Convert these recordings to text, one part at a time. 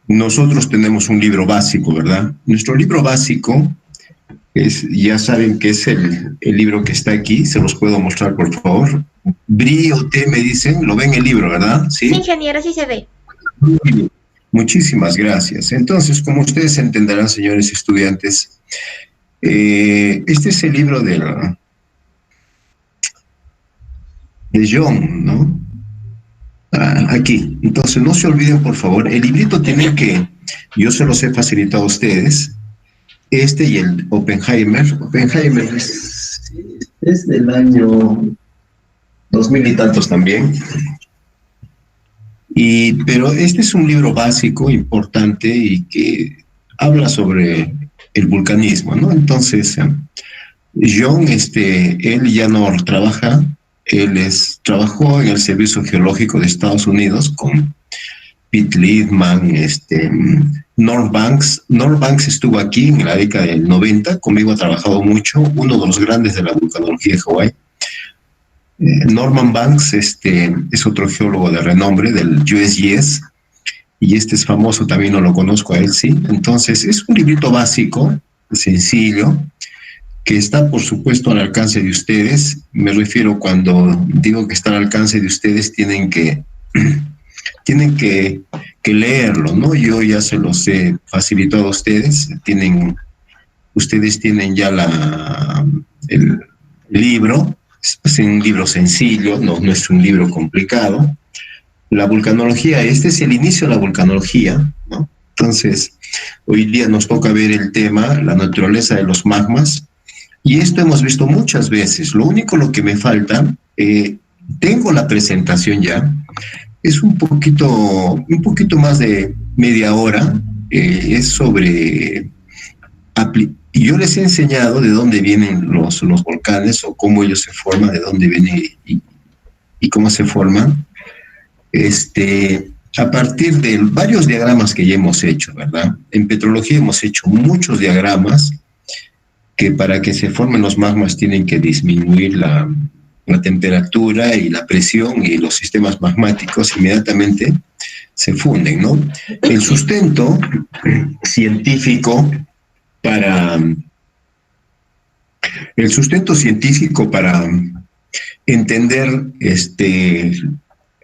nosotros tenemos un libro básico, ¿verdad? Nuestro libro básico es, ya saben que es el libro que está aquí, se los puedo mostrar, por favor. Brío T me dicen, lo ven el libro, ¿verdad? Sí, Sí. ingeniero, sí se ve. Muy bien. Muchísimas gracias. Entonces, como ustedes entenderán, señores estudiantes, este es el libro de John, ¿no? Aquí. Entonces, no se olviden, por favor, el librito tienen que, yo se los he facilitado a ustedes, este y el Oppenheimer. Oppenheimer es del año 2000 y tantos también. Pero este es un libro básico, importante y que habla sobre el vulcanismo, ¿no? Entonces, John, él ya no trabaja, trabajó en el Servicio Geológico de Estados Unidos con Pete Littman, North Banks. North Banks estuvo aquí en la década del 90, conmigo ha trabajado mucho, uno de los grandes de la vulcanología de Hawái. Norman Banks es otro geólogo de renombre del USGS, y este es famoso, también no lo conozco a él, sí. Entonces, es un librito básico, sencillo, que está, por supuesto, al alcance de ustedes. Me refiero cuando digo que está al alcance de ustedes, tienen que leerlo, ¿no? Yo ya se los he facilitado a ustedes, ustedes tienen ya el libro, es un libro sencillo, no es un libro complicado. La vulcanología, este es el inicio de la vulcanología, ¿no? Entonces, hoy día nos toca ver el tema, la naturaleza de los magmas, y esto hemos visto muchas veces. Lo que me falta, tengo la presentación ya, es un poquito más de media hora, es sobre... Yo les he enseñado de dónde vienen los volcanes o cómo ellos se forman, de dónde vienen y cómo se forman. A partir de varios diagramas que ya hemos hecho, ¿verdad? En petrología hemos hecho muchos diagramas que para que se formen los magmas tienen que disminuir la temperatura y la presión, y los sistemas magmáticos inmediatamente se funden, ¿no? El sustento científico para entender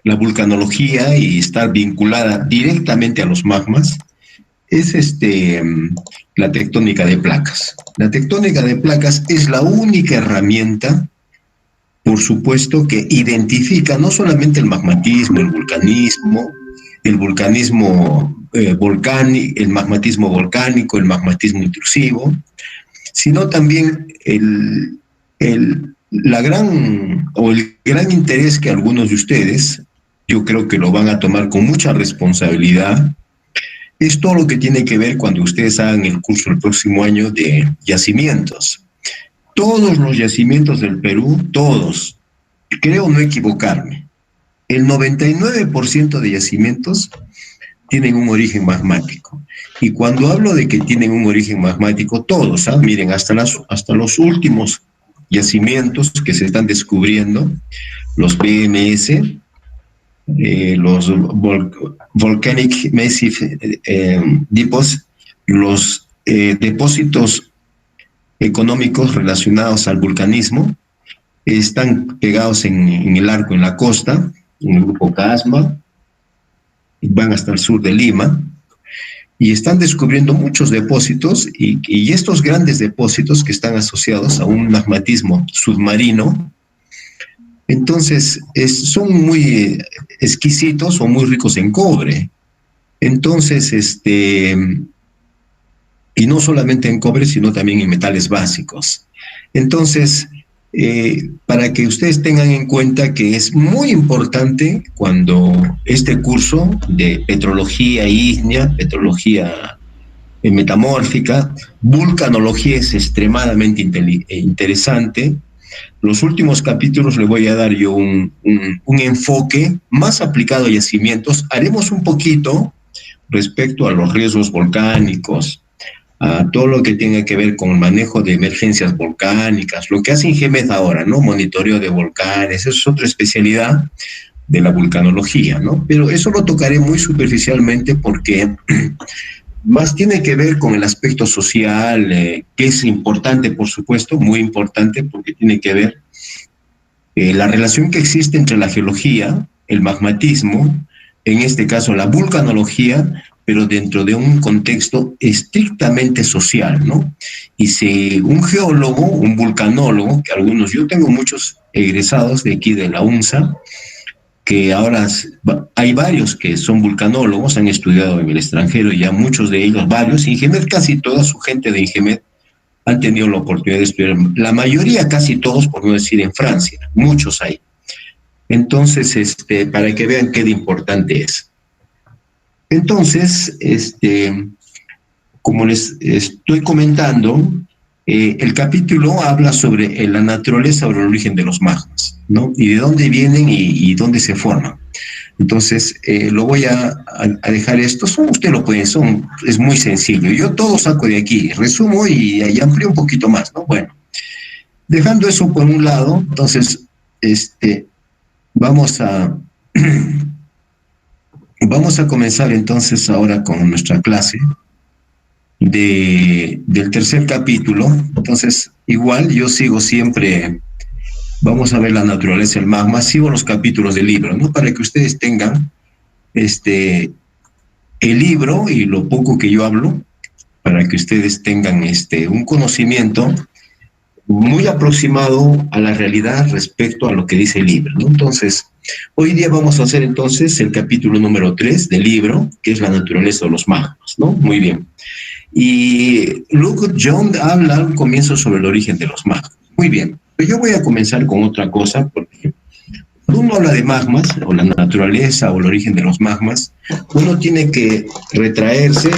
la vulcanología y estar vinculada directamente a los magmas es la tectónica de placas. La tectónica de placas es la única herramienta, por supuesto, que identifica no solamente el magmatismo, el magmatismo volcánico, el magmatismo intrusivo, sino también el gran interés que algunos de ustedes, yo creo que lo van a tomar con mucha responsabilidad, es todo lo que tiene que ver cuando ustedes hagan el curso el próximo año de yacimientos. Todos los yacimientos del Perú, todos, creo no equivocarme, el 99% de yacimientos tienen un origen magmático. Y cuando hablo de que tienen un origen magmático, todos, miren, hasta los últimos yacimientos que se están descubriendo, los BMS, los Volcanic Massive Deposits, los depósitos económicos relacionados al vulcanismo, están pegados en el arco, en la costa, en el grupo Casma, van hasta el sur de Lima, y están descubriendo muchos depósitos, y estos grandes depósitos que están asociados a un magmatismo submarino, entonces son muy exquisitos o muy ricos en cobre. Entonces, y no solamente en cobre, sino también en metales básicos. Entonces, para que ustedes tengan en cuenta que es muy importante cuando este curso de petrología ígnea, petrología metamórfica, vulcanología es extremadamente interesante. Los últimos capítulos le voy a dar yo un enfoque más aplicado a yacimientos. Haremos un poquito respecto a los riesgos volcánicos, a todo lo que tenga que ver con el manejo de emergencias volcánicas, lo que hace INGEMED ahora, ¿no? Monitoreo de volcanes, eso es otra especialidad. de la vulcanología, ¿no? Pero eso lo tocaré muy superficialmente porque más tiene que ver con el aspecto social, que es importante, por supuesto, muy importante, porque tiene que ver la relación que existe entre la geología, el magmatismo, en este caso la vulcanología, pero dentro de un contexto estrictamente social, ¿no? Y si un geólogo, un vulcanólogo, que algunos, yo tengo muchos egresados de aquí de la UNSA, que ahora hay varios que son vulcanólogos, han estudiado en el extranjero, ya muchos de ellos, varios, Ingemed, casi toda su gente de Ingemed han tenido la oportunidad de estudiar, la mayoría, casi todos, por no decir en Francia, muchos hay. Entonces, para que vean qué de importante es. Entonces, como les estoy comentando, el capítulo habla sobre la naturaleza o el origen de los magmas, ¿no? Y de dónde vienen y dónde se forman. Entonces, lo voy a dejar esto. Usted lo puede, es muy sencillo. Yo todo saco de aquí, resumo y amplío un poquito más, ¿no? Bueno, dejando eso por un lado, entonces, vamos a comenzar entonces ahora con nuestra clase del tercer capítulo. Entonces, igual yo sigo siempre, vamos a ver la naturaleza del magma, sigo los capítulos del libro, ¿no? Para que ustedes tengan el libro y lo poco que yo hablo, para que ustedes tengan un conocimiento muy aproximado a la realidad respecto a lo que dice el libro, ¿no? Entonces, hoy día vamos a hacer entonces el capítulo número 3 del libro, que es la naturaleza de los magmas, ¿no? Muy bien. Y luego John habla al comienzo sobre el origen de los magmas. Muy bien, pero yo voy a comenzar con otra cosa, porque cuando uno habla de magmas, o la naturaleza o el origen de los magmas, uno tiene que retraerse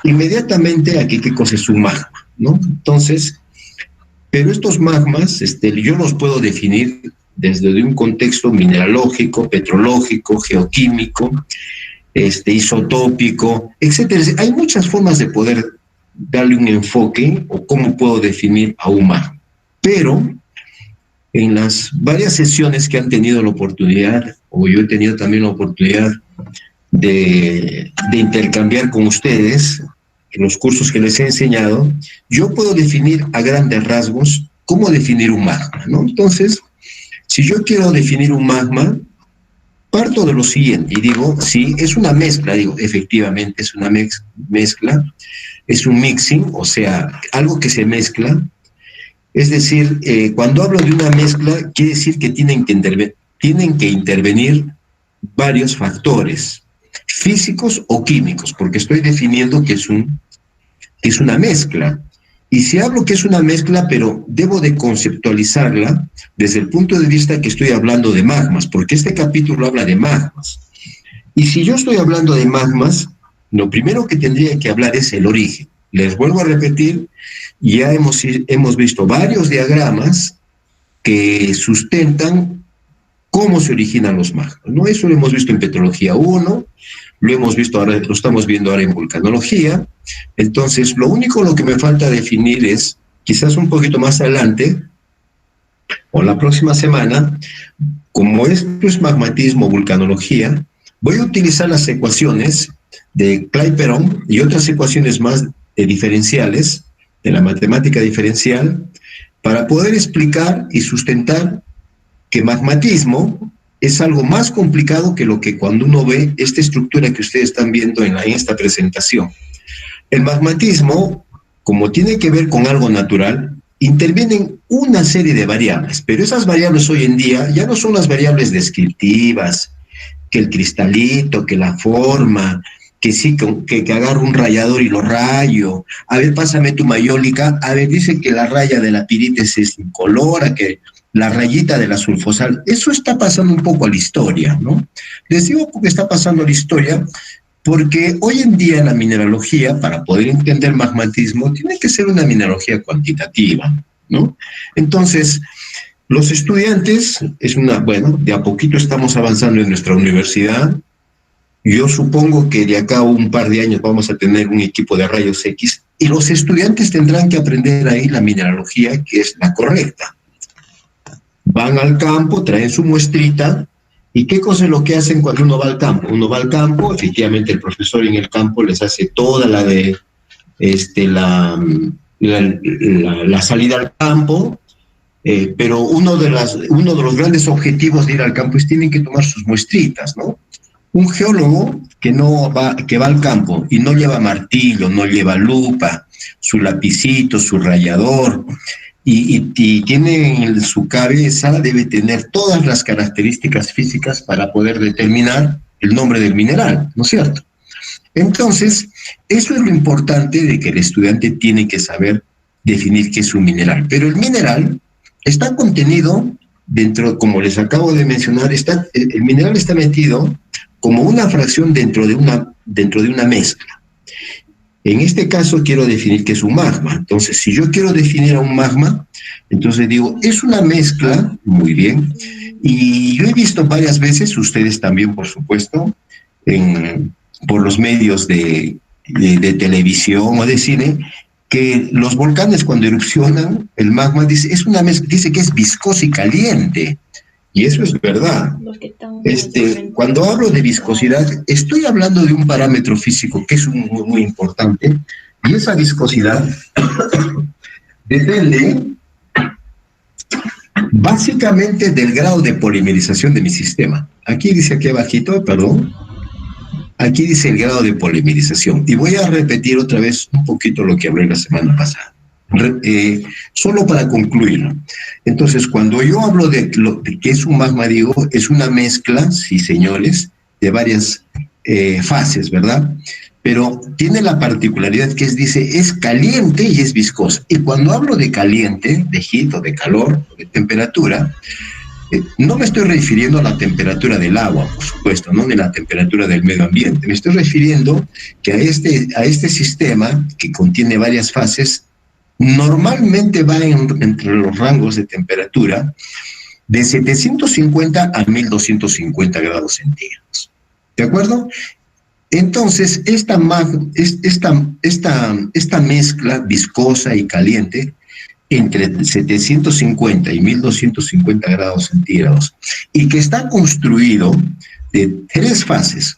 inmediatamente a qué cosa es un magma, ¿no? Entonces, pero estos magmas, yo los puedo definir desde un contexto mineralógico, petrológico, geoquímico, isotópico, etcétera. Hay muchas formas de poder darle un enfoque o cómo puedo definir a un magma. Pero en las varias sesiones que han tenido la oportunidad, o yo he tenido también la oportunidad de intercambiar con ustedes, en los cursos que les he enseñado, yo puedo definir a grandes rasgos cómo definir un magma, ¿no? Entonces, si yo quiero definir un magma, parto de lo siguiente y digo, sí, es una mezcla, digo, efectivamente es una mezcla, es un mixing, o sea, algo que se mezcla. Es decir, cuando hablo de una mezcla, quiere decir que tienen que intervenir varios factores, físicos o químicos, porque estoy definiendo que es una mezcla. Y si hablo que es una mezcla, pero debo de conceptualizarla desde el punto de vista que estoy hablando de magmas, porque este capítulo habla de magmas. Y si yo estoy hablando de magmas, lo primero que tendría que hablar es el origen. Les vuelvo a repetir, ya hemos visto varios diagramas que sustentan cómo se originan los magmas, ¿no? Eso lo hemos visto en Petrología 1, lo hemos visto ahora, lo estamos viendo ahora en Vulcanología. Entonces, lo que me falta definir es, quizás un poquito más adelante, o la próxima semana, como esto es magmatismo, vulcanología, voy a utilizar las ecuaciones de Clapeyron y otras ecuaciones más diferenciales, de la matemática diferencial, para poder explicar y sustentar que magmatismo es algo más complicado que lo que cuando uno ve esta estructura que ustedes están viendo en esta presentación. El magmatismo, como tiene que ver con algo natural, intervienen una serie de variables, pero esas variables hoy en día ya no son las variables descriptivas, que el cristalito, que la forma, que sí, que agarro un rallador y lo rayo, a ver, pásame tu mayólica, a ver, dice que la raya de la pirita es incolora, que la rayita de la sulfosal, eso está pasando un poco a la historia, ¿no? Les digo que está pasando a la historia porque hoy en día la mineralogía, para poder entender magmatismo, tiene que ser una mineralogía cuantitativa, ¿no? Entonces, los estudiantes, bueno, de a poquito estamos avanzando en nuestra universidad. Yo supongo que de acá a un par de años vamos a tener un equipo de rayos X y los estudiantes tendrán que aprender ahí la mineralogía que es la correcta. Van al campo, traen su muestrita ¿Y qué cosa es lo que hacen cuando uno va al campo? Uno va al campo, efectivamente el profesor en el campo les hace toda la de la salida al campo, pero uno de los grandes objetivos de ir al campo es tienen que tomar sus muestritas, ¿no? Un geólogo que va al campo y no lleva martillo, no lleva lupa, su lapicito, su rallador, y tiene en su cabeza, debe tener todas las características físicas para poder determinar el nombre del mineral, ¿no es cierto? Entonces, eso es lo importante de que el estudiante tiene que saber definir qué es un mineral. Pero el mineral está contenido dentro, como les acabo de mencionar, el mineral está metido como una fracción dentro de una mezcla. En este caso quiero definir qué es un magma. Entonces, si yo quiero definir a un magma, entonces digo, es una mezcla, muy bien, y yo he visto varias veces, ustedes también, por supuesto, por los medios de televisión o de cine, que los volcanes cuando erupcionan, el magma dice que es viscoso y caliente. Y eso es verdad. Cuando hablo de viscosidad, estoy hablando de un parámetro físico que es muy, muy importante, y esa viscosidad depende básicamente del grado de polimerización de mi sistema. Aquí dice aquí abajito, perdón, aquí dice el grado de polimerización. Y voy a repetir otra vez un poquito lo que hablé la semana pasada. Solo para concluir. Entonces, cuando yo hablo de que es un magma, digo, es una mezcla, sí señores, de varias fases, ¿verdad? Pero tiene la particularidad que dice, es caliente y es viscosa. Y cuando hablo de caliente, de heat o de calor, de temperatura, no me estoy refiriendo a la temperatura del agua, por supuesto, no ni la temperatura del medio ambiente. Me estoy refiriendo que a este sistema que contiene varias fases, normalmente va entre los rangos de temperatura de 750 a 1250 grados centígrados. ¿De acuerdo? Entonces, esta mezcla viscosa y caliente entre 750 y 1250 grados centígrados, y que está construido de tres fases.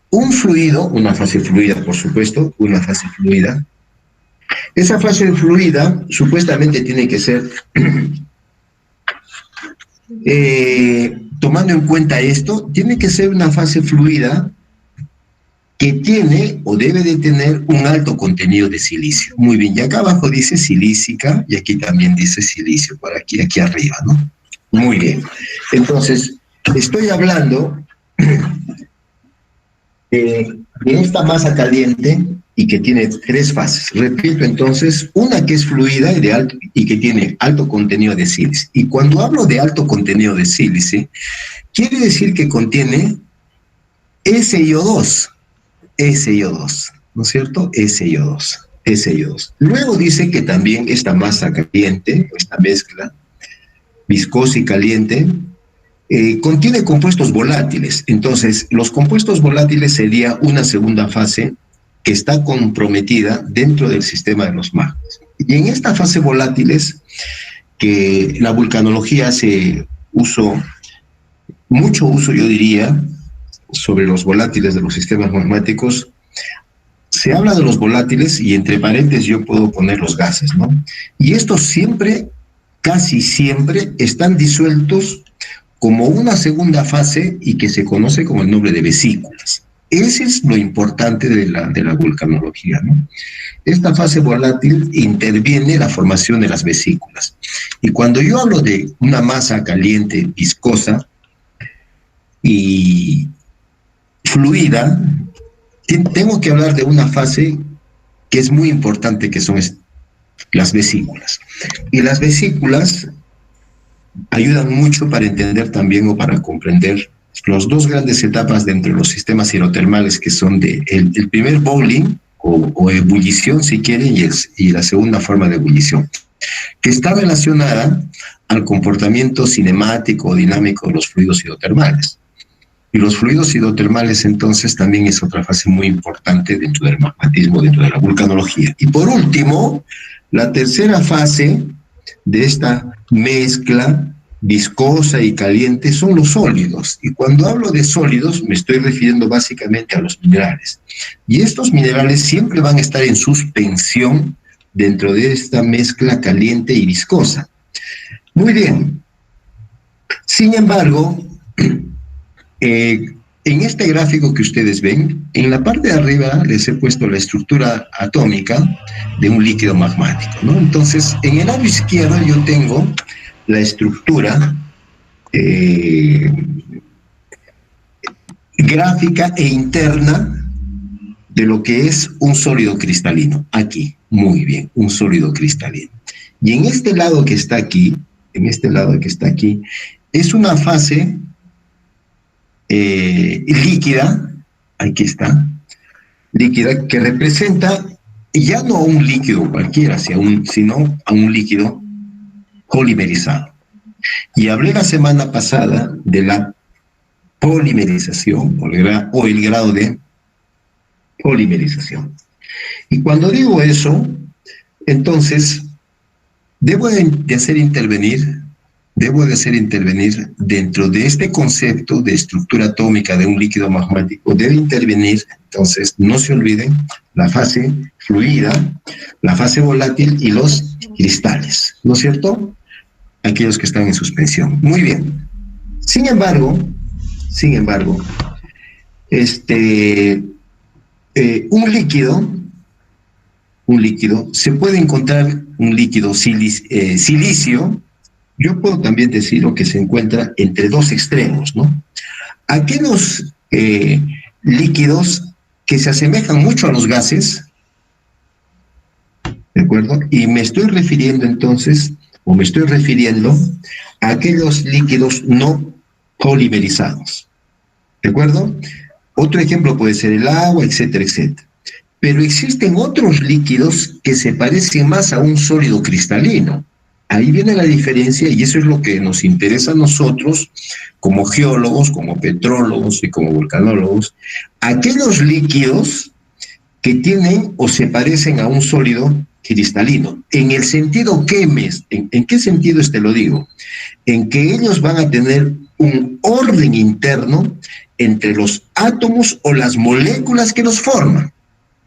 Un fluido, una fase fluida, por supuesto, una fase fluida. Esa fase fluida supuestamente tiene que ser, tomando en cuenta esto, tiene que ser una fase fluida que tiene o debe de tener un alto contenido de silicio. Muy bien, y acá abajo dice silícica y aquí también dice silicio, por aquí arriba, ¿no? Muy bien. Entonces, estoy hablando de esta masa caliente y que tiene tres fases. Repito, entonces, una que es fluida y que tiene alto contenido de sílice. Y cuando hablo de alto contenido de sílice, quiere decir que contiene SiO2, ¿no es cierto? SiO2. Luego dice que también esta masa caliente, esta mezcla viscosa y caliente, contiene compuestos volátiles. Entonces, los compuestos volátiles sería una segunda fase que está comprometida dentro del sistema de los magmas. Y en esta fase volátiles, que la vulcanología hace mucho uso, yo diría, sobre los volátiles de los sistemas magmáticos, se habla de los volátiles y entre paréntesis yo puedo poner los gases, ¿no? Y estos siempre, casi siempre, están disueltos como una segunda fase y que se conoce como el nombre de vesículas. Ese es lo importante de la vulcanología, ¿no? Esta fase volátil interviene en la formación de las vesículas. Y cuando yo hablo de una masa caliente, viscosa y fluida, tengo que hablar de una fase que es muy importante, que son las vesículas. Y las vesículas ayudan mucho para entender también o para comprender las dos grandes etapas dentro de los sistemas hidrotermales, que son el primer boiling o ebullición, si quieren, y la segunda forma de ebullición, que está relacionada al comportamiento cinemático o dinámico de los fluidos hidrotermales. Y los fluidos hidrotermales, entonces, también es otra fase muy importante dentro del magmatismo, dentro de la vulcanología. Y por último, la tercera fase de esta mezcla viscosa y caliente son los sólidos. Y cuando hablo de sólidos me estoy refiriendo básicamente a los minerales. Y estos minerales siempre van a estar en suspensión dentro de esta mezcla caliente y viscosa. Muy bien. Sin embargo, en este gráfico que ustedes ven, en la parte de arriba les he puesto la estructura atómica de un líquido magmático, ¿no? Entonces, en el lado izquierdo yo tengo la estructura gráfica e interna de lo que es un sólido cristalino. Aquí, muy bien, un sólido cristalino. Y en este lado que está aquí, es una fase líquida, aquí está, líquida, que representa ya no a un líquido cualquiera, sino a un líquido polimerizado. Y hablé la semana pasada de la polimerización o el grado de polimerización. Y cuando digo eso, entonces debo de hacer intervenir dentro de este concepto de estructura atómica de un líquido magmático, debe intervenir, entonces, no se olviden, la fase fluida, la fase volátil y los cristales, ¿no es cierto? Aquellos que están en suspensión. Muy bien. Sin embargo, un líquido, se puede encontrar un líquido silicio. Yo puedo también decir lo que se encuentra entre dos extremos, ¿no? Aquellos líquidos que se asemejan mucho a los gases, ¿de acuerdo? Y me estoy refiriendo entonces, a aquellos líquidos no polimerizados, ¿de acuerdo? Otro ejemplo puede ser el agua, etcétera, etcétera. Pero existen otros líquidos que se parecen más a un sólido cristalino. Ahí viene la diferencia y eso es lo que nos interesa a nosotros como geólogos, como petrólogos y como volcanólogos. Aquellos líquidos que tienen o se parecen a un sólido cristalino. ¿En el sentido qué en qué sentido lo digo? En que ellos van a tener un orden interno entre los átomos o las moléculas que los forman.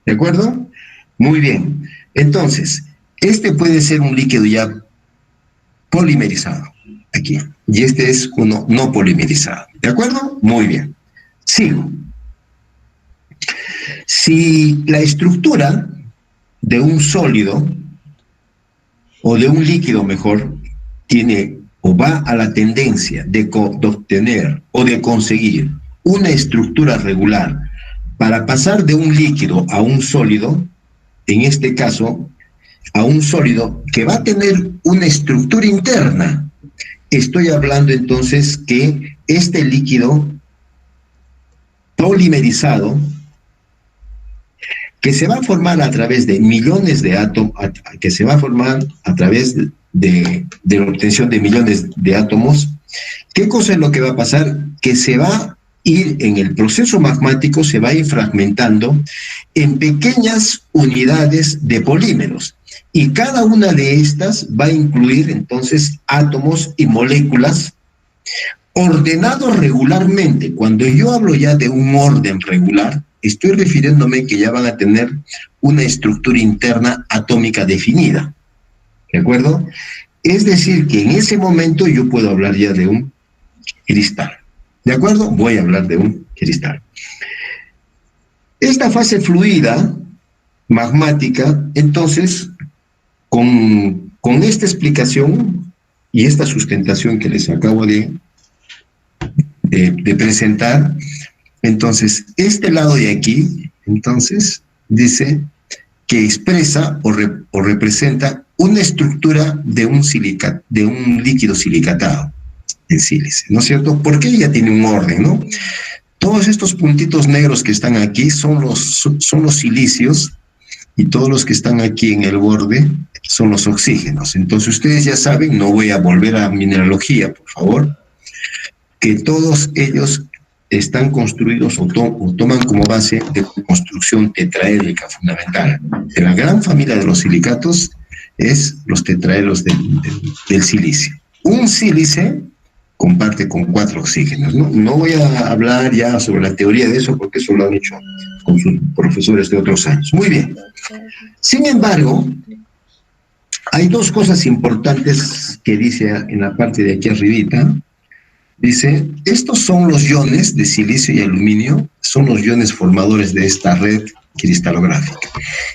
¿De acuerdo? Muy bien. Entonces, este puede ser un líquido ya polimerizado, aquí. Y este es uno no polimerizado. ¿De acuerdo? Muy bien. Sigo. Si la estructura de un sólido, o de un líquido mejor, tiene o va a la tendencia de obtener o de conseguir una estructura regular para pasar de un líquido a un sólido, en este caso, a un sólido que va a tener una estructura interna. Estoy hablando entonces que este líquido polimerizado, que se va a formar a través de millones de átomos, que se va a formar a través de la obtención de millones de átomos, ¿qué cosa es lo que va a pasar? Que se va a ir en el proceso magmático, se va a ir fragmentando en pequeñas unidades de polímeros. Y cada una de estas va a incluir entonces átomos y moléculas ordenados regularmente. Cuando yo hablo ya de un orden regular, estoy refiriéndome que ya van a tener una estructura interna atómica definida. ¿De acuerdo? Es decir, que en ese momento yo puedo hablar ya de un cristal. ¿De acuerdo? Voy a hablar de un cristal. Esta fase fluida, magmática, entonces, con esta explicación y esta sustentación que les acabo de presentar, entonces, este lado de aquí, entonces, dice que expresa o representa una estructura de un líquido silicatado en sílice, ¿no es cierto? Porque ya tiene un orden, ¿no? Todos estos puntitos negros que están aquí son los silicios, y todos los que están aquí en el borde son los oxígenos. Entonces ustedes ya saben, no voy a volver a mineralogía, por favor, que todos ellos están construidos o toman como base de construcción tetraédrica fundamental. De la gran familia de los silicatos es los tetraedros del silicio. Un sílice comparte con 4 oxígenos, ¿no? No voy a hablar ya sobre la teoría de eso porque eso lo han hecho con sus profesores de otros años. Muy bien. Sin embargo, hay 2 cosas importantes que dice en la parte de aquí arribita. Dice, estos son los iones de silicio y aluminio, son los iones formadores de esta red cristalográfica.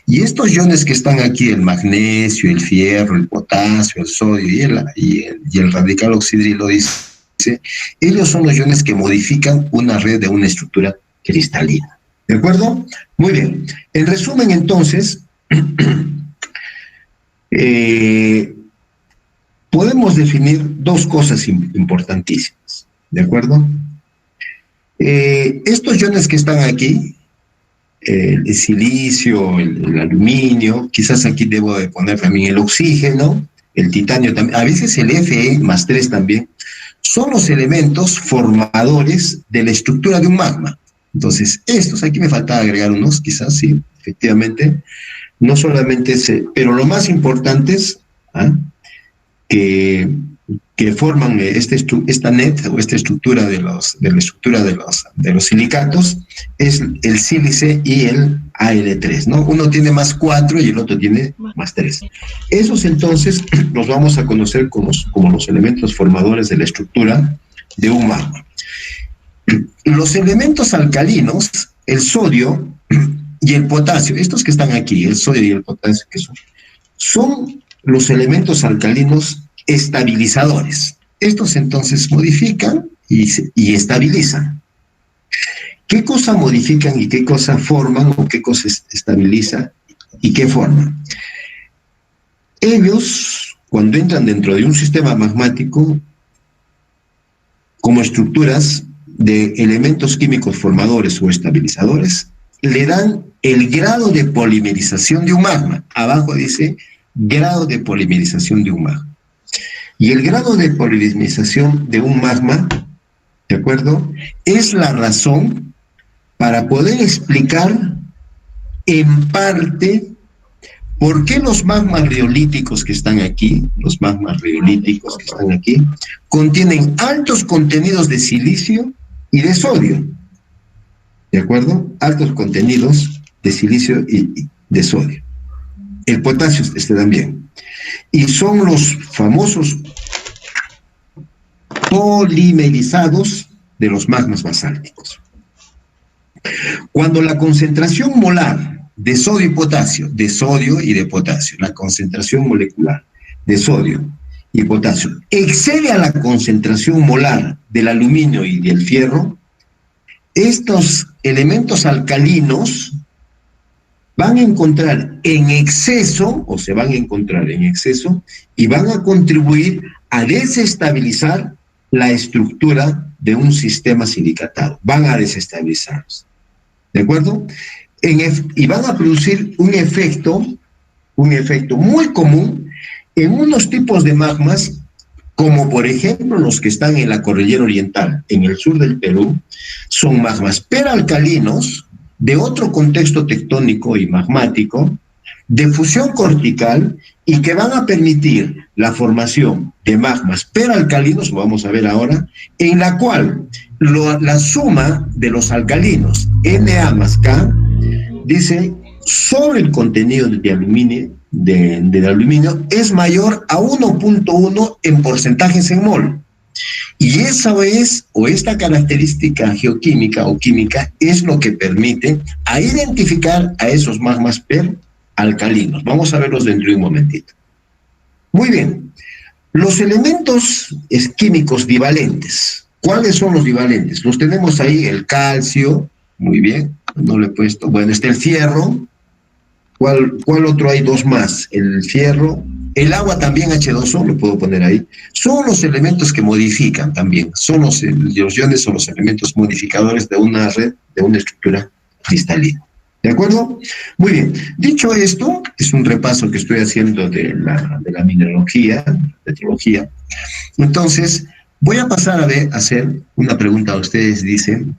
Y estos iones que están aquí, el magnesio, el fierro, el potasio, el sodio y el radical oxidrilo, dice, ellos son los iones que modifican una red de una estructura cristalina. ¿De acuerdo? Muy bien. En resumen, entonces, podemos definir 2 cosas importantísimas, ¿de acuerdo? Estos iones que están aquí, el silicio, el aluminio, quizás aquí debo de poner también el oxígeno, el titanio también, a veces el Fe+3 también, son los elementos formadores de la estructura de un magma. Entonces, estos, aquí me faltaba agregar unos, quizás, sí, efectivamente, no solamente pero lo más importante es que forman esta net o esta estructura de los silicatos es el sílice y el Al3, ¿no? Uno tiene +4 y el otro tiene +3. Esos entonces los vamos a conocer como los elementos formadores de la estructura de un magma. Los elementos alcalinos, el sodio y el potasio, estos que están aquí, el sodio y el potasio, que son los elementos alcalinos estabilizadores. Estos entonces modifican y estabilizan. ¿Qué cosa modifican y qué cosa forman o qué cosa estabiliza y qué forman? Ellos, cuando entran dentro de un sistema magmático, como estructuras de elementos químicos formadores o estabilizadores, le dan el grado de polimerización de un magma. Abajo dice grado de polimerización de un magma. Y el grado de polimerización de un magma, ¿de acuerdo?, es la razón para poder explicar en parte por qué los magmas riolíticos que están aquí, contienen altos contenidos de silicio y de sodio, ¿de acuerdo? Altos contenidos de silicio y de sodio. El potasio también. Y son los famosos polimerizados de los magmas basálticos. Cuando la concentración molar de sodio y de potasio, la concentración molecular de sodio y potasio excede a la concentración molar del aluminio y del fierro, estos elementos alcalinos van a encontrar en exceso, o se van a encontrar en exceso, y van a contribuir a desestabilizar la estructura de un sistema silicatado. Van a desestabilizarlos. ¿De acuerdo? Y van a producir un efecto muy común en unos tipos de magmas, como por ejemplo los que están en la cordillera oriental, en el sur del Perú, son magmas peralcalinos, de otro contexto tectónico y magmático, de fusión cortical, y que van a permitir la formación de magmas peralcalinos, lo vamos a ver ahora, en la cual la suma de los alcalinos Na+K dice sobre el contenido de aluminio, del aluminio es mayor a 1.1 en porcentajes en mol. Y esa esta característica geoquímica o química es lo que permite a identificar a esos magmas peralcalinos. Vamos a verlos dentro de un momentito. Muy bien. Los elementos químicos divalentes. ¿Cuáles son los divalentes? Los tenemos ahí, el calcio, muy bien, no lo he puesto. Bueno, está el fierro. ¿Cuál otro hay? 2 más. El fierro. El agua también, H2O, lo puedo poner ahí. Son los elementos que modifican también. Los iones son los elementos modificadores de una red, de una estructura cristalina. ¿De acuerdo? Muy bien. Dicho esto, es un repaso que estoy haciendo de la mineralogía, de teología. Entonces, voy a pasar a hacer una pregunta a ustedes. Dicen,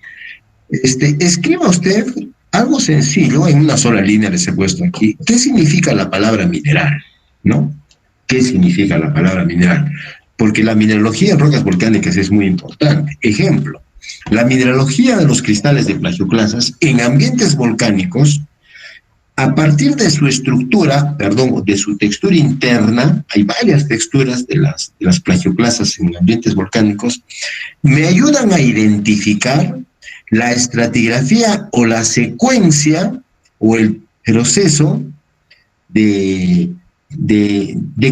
escriba usted algo sencillo, en una sola línea les he puesto aquí. ¿Qué significa la palabra mineral? ¿No? ¿Qué significa la palabra mineral? porque la mineralogía en rocas volcánicas es muy importante. Ejemplo, la mineralogía de los cristales de plagioclasas en ambientes volcánicos, a partir de su estructura, perdón, de su textura interna, hay varias texturas de las plagioclasas en ambientes volcánicos, me ayudan a identificar la estratigrafía o la secuencia o el proceso de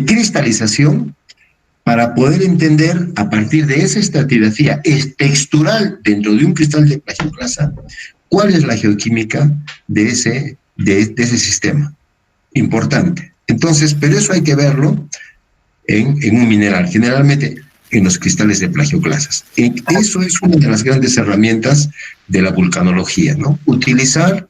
cristalización para poder entender a partir de esa estratigrafía textural dentro de un cristal de plagioclasa cuál es la geoquímica de ese sistema. Importante. Entonces, pero eso hay que verlo en un mineral, generalmente en los cristales de plagioclasas. Eso es una de las grandes herramientas de la vulcanología, ¿no? Utilizar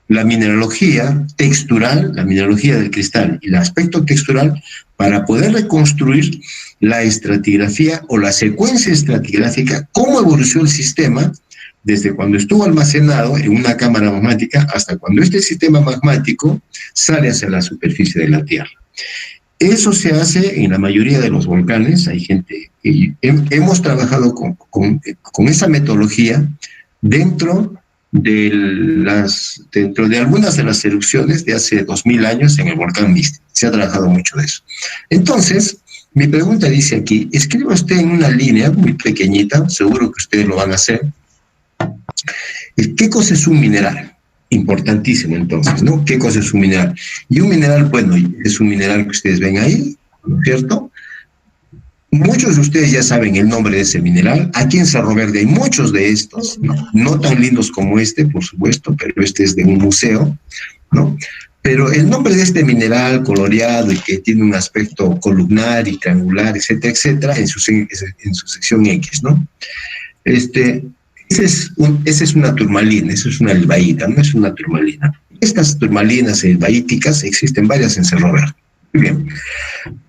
la mineralogía textural, la mineralogía del cristal y el aspecto textural para poder reconstruir la estratigrafía o la secuencia estratigráfica, cómo evolucionó el sistema desde cuando estuvo almacenado en una cámara magmática hasta cuando este sistema magmático sale hacia la superficie de la Tierra. Eso se hace en la mayoría de los volcanes. Hay gente que hemos trabajado con esa metodología dentro de algunas de las erupciones de hace 2000 años en el volcán Misti. Se ha trabajado mucho de eso. Entonces, mi pregunta dice aquí, escriba usted en una línea muy pequeñita, seguro que ustedes lo van a hacer. ¿Qué cosa es un mineral? Importantísimo entonces, ¿no? ¿Qué cosa es un mineral? Y un mineral, bueno, es un mineral que ustedes ven ahí, ¿no es cierto? Muchos de ustedes ya saben el nombre de ese mineral. Aquí en Cerro Verde hay muchos de estos, no tan lindos como este, por supuesto, pero este es de un museo, ¿no? Pero el nombre de este mineral coloreado y que tiene un aspecto columnar y triangular, etcétera, en su sección X, ¿no? Esa es una turmalina, esa es una elbaíta, no es una turmalina. Estas turmalinas elbaíticas existen varias en Cerro Verde. Muy bien.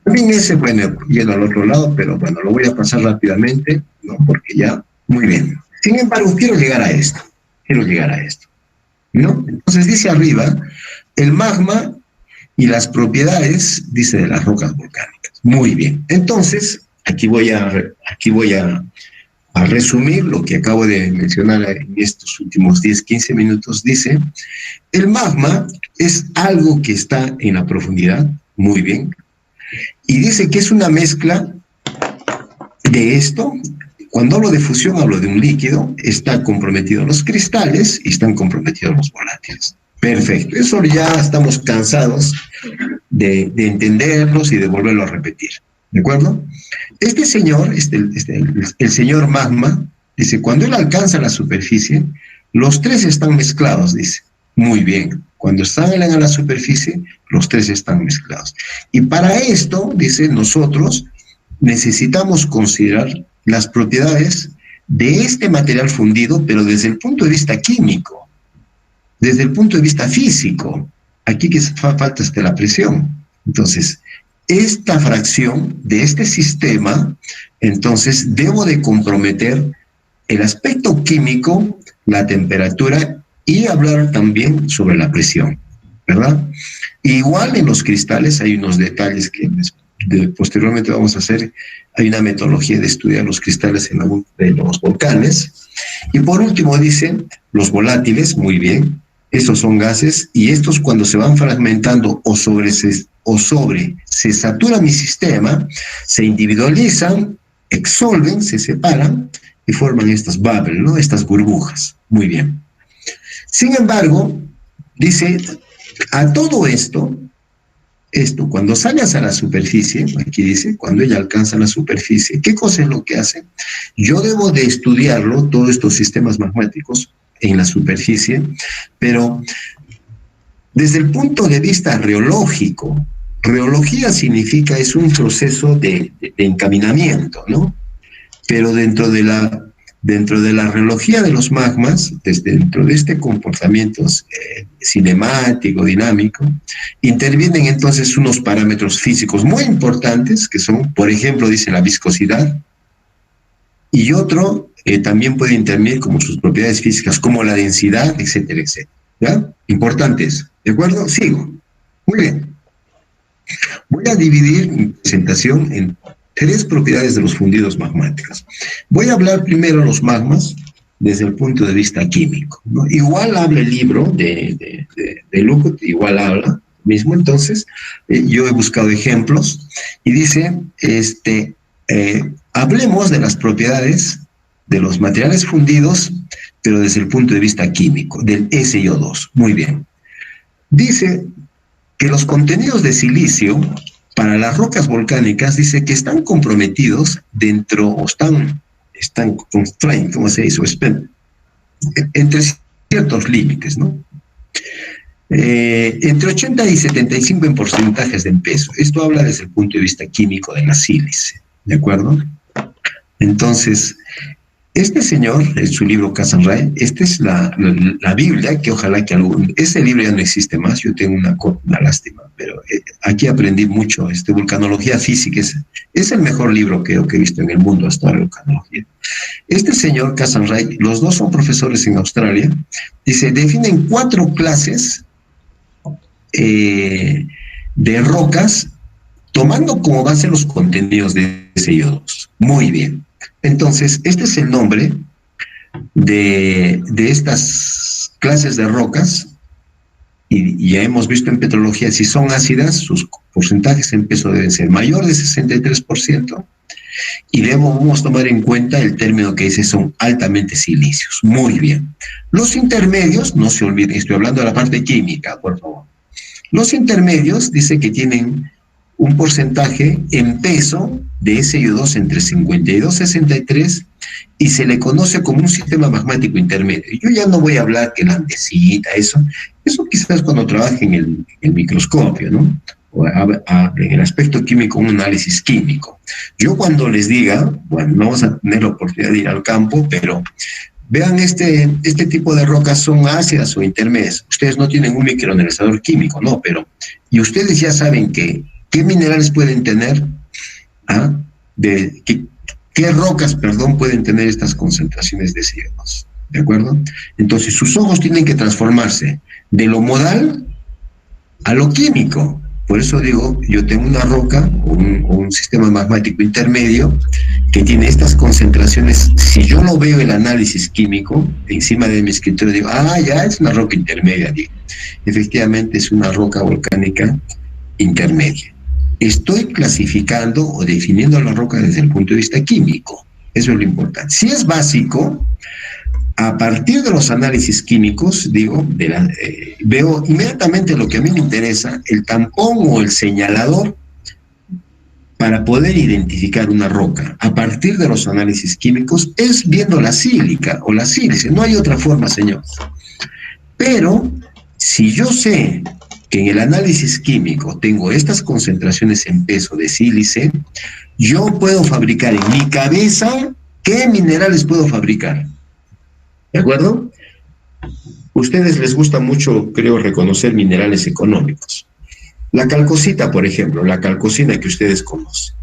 También ese, bueno, yendo al otro lado, pero bueno, lo voy a pasar rápidamente, ¿no? Porque ya, muy bien. Sin embargo, quiero llegar a esto, ¿no? Entonces dice arriba, el magma y las propiedades, dice, de las rocas volcánicas. Muy bien. Entonces, aquí voy a resumir lo que acabo de mencionar en estos últimos 10, 15 minutos. Dice, el magma es algo que está en la profundidad, muy bien, y dice que es una mezcla de esto. Cuando hablo de fusión, hablo de un líquido, está comprometido los cristales y están comprometidos los volátiles. Perfecto, eso ya estamos cansados de entenderlos y de volverlo a repetir. ¿De acuerdo? Este señor, el señor magma, dice, cuando él alcanza la superficie, los tres están mezclados, dice. Muy bien, cuando salen a la superficie, los tres están mezclados. Y para esto, dice, nosotros necesitamos considerar las propiedades de este material fundido, pero desde el punto de vista químico, desde el punto de vista físico. Aquí que falta la presión. Entonces, esta fracción de este sistema, entonces debo de comprometer el aspecto químico, la temperatura y hablar también sobre la presión, ¿verdad? Igual en los cristales hay unos detalles que posteriormente vamos a hacer. Hay una metodología de estudiar los cristales de los volcanes. Y por último dicen los volátiles, muy bien, estos son gases, y estos cuando se van fragmentando o se satura mi sistema, se individualizan, exolven, se separan y forman estas bubbles, ¿no? Estas burbujas. Muy bien. Sin embargo, dice, a todo esto cuando sale a la superficie, aquí dice, cuando ella alcanza la superficie, ¿qué cosa es lo que hace? Yo debo de estudiarlo, todos estos sistemas magmáticos en la superficie, pero desde el punto de vista reológico. Reología significa, es un proceso de encaminamiento, ¿no? Pero dentro de la reología de los magmas, dentro de este comportamiento cinemático, dinámico, intervienen entonces unos parámetros físicos muy importantes, que son, por ejemplo, dice la viscosidad, y otro también puede intervenir como sus propiedades físicas, como la densidad, etcétera, etcétera. ¿Ya? Importantes. ¿De acuerdo? Sigo. Muy bien. Voy a dividir mi presentación en Tres propiedades de los fundidos magmáticos. Voy a hablar primero de los magmas desde el punto de vista químico, ¿no? Igual habla el libro de Luckett, igual habla mismo. Entonces, yo he buscado ejemplos y dice, hablemos de las propiedades de los materiales fundidos, pero desde el punto de vista químico, del SiO2. Muy bien. Dice que los contenidos de silicio para las rocas volcánicas, dice que están comprometidos dentro, o están constrained, ¿cómo se dice? Entre ciertos límites, ¿no? Entre 80 y 75 en porcentajes de peso. Esto habla desde el punto de vista químico de la sílice, ¿de acuerdo? Entonces, este señor, en su libro Kazan-Ray, esta es la Biblia, que ojalá que ese libro ya no existe más, yo tengo una lástima, pero aquí aprendí mucho. Vulcanología física es el mejor libro que he visto en el mundo hasta ahora, vulcanología. Este señor Kazan-Ray, los dos son profesores en Australia, dice, definen 4 clases de rocas, tomando como base los contenidos de SiO2. Muy bien. Entonces, este es el nombre de estas clases de rocas, y ya hemos visto en petrología, si son ácidas, sus porcentajes en peso deben ser mayor de 63%, y debemos tomar en cuenta el término que dice son altamente silicios. Muy bien. Los intermedios, no se olviden, estoy hablando de la parte química, por favor. Los intermedios dice que tienen un porcentaje en peso de SiO2 entre 52 y 63, y se le conoce como un sistema magmático intermedio. Yo ya no voy a hablar que la andesita, eso quizás cuando trabaje en el microscopio, ¿no? O en el aspecto químico, un análisis químico. Yo cuando les diga, bueno, no vamos a tener la oportunidad de ir al campo, pero vean, este tipo de rocas son ácidas o intermedias. Ustedes no tienen un microanalizador químico, no, pero, y ustedes ya saben que qué minerales pueden tener, qué rocas, perdón, pueden tener estas concentraciones de SiO2, ¿de acuerdo? Entonces, sus ojos tienen que transformarse de lo modal a lo químico. Por eso digo, yo tengo una roca o un sistema magmático intermedio que tiene estas concentraciones. Si yo lo veo el análisis químico encima de mi escritorio, digo, ya es una roca intermedia. Digo, efectivamente es una roca volcánica intermedia. Estoy clasificando o definiendo la roca desde el punto de vista químico. Eso es lo importante. Si es básico, a partir de los análisis químicos, digo, veo inmediatamente lo que a mí me interesa, el tampón o el señalador, para poder identificar una roca. A partir de los análisis químicos, es viendo la sílica o la sílice. No hay otra forma, señor. Pero, si yo sé que en el análisis químico tengo estas concentraciones en peso de sílice, yo puedo fabricar en mi cabeza qué minerales puedo fabricar. ¿De acuerdo? Ustedes les gusta mucho, creo, reconocer minerales económicos. La calcosita, por ejemplo, la calcosina que ustedes conocen,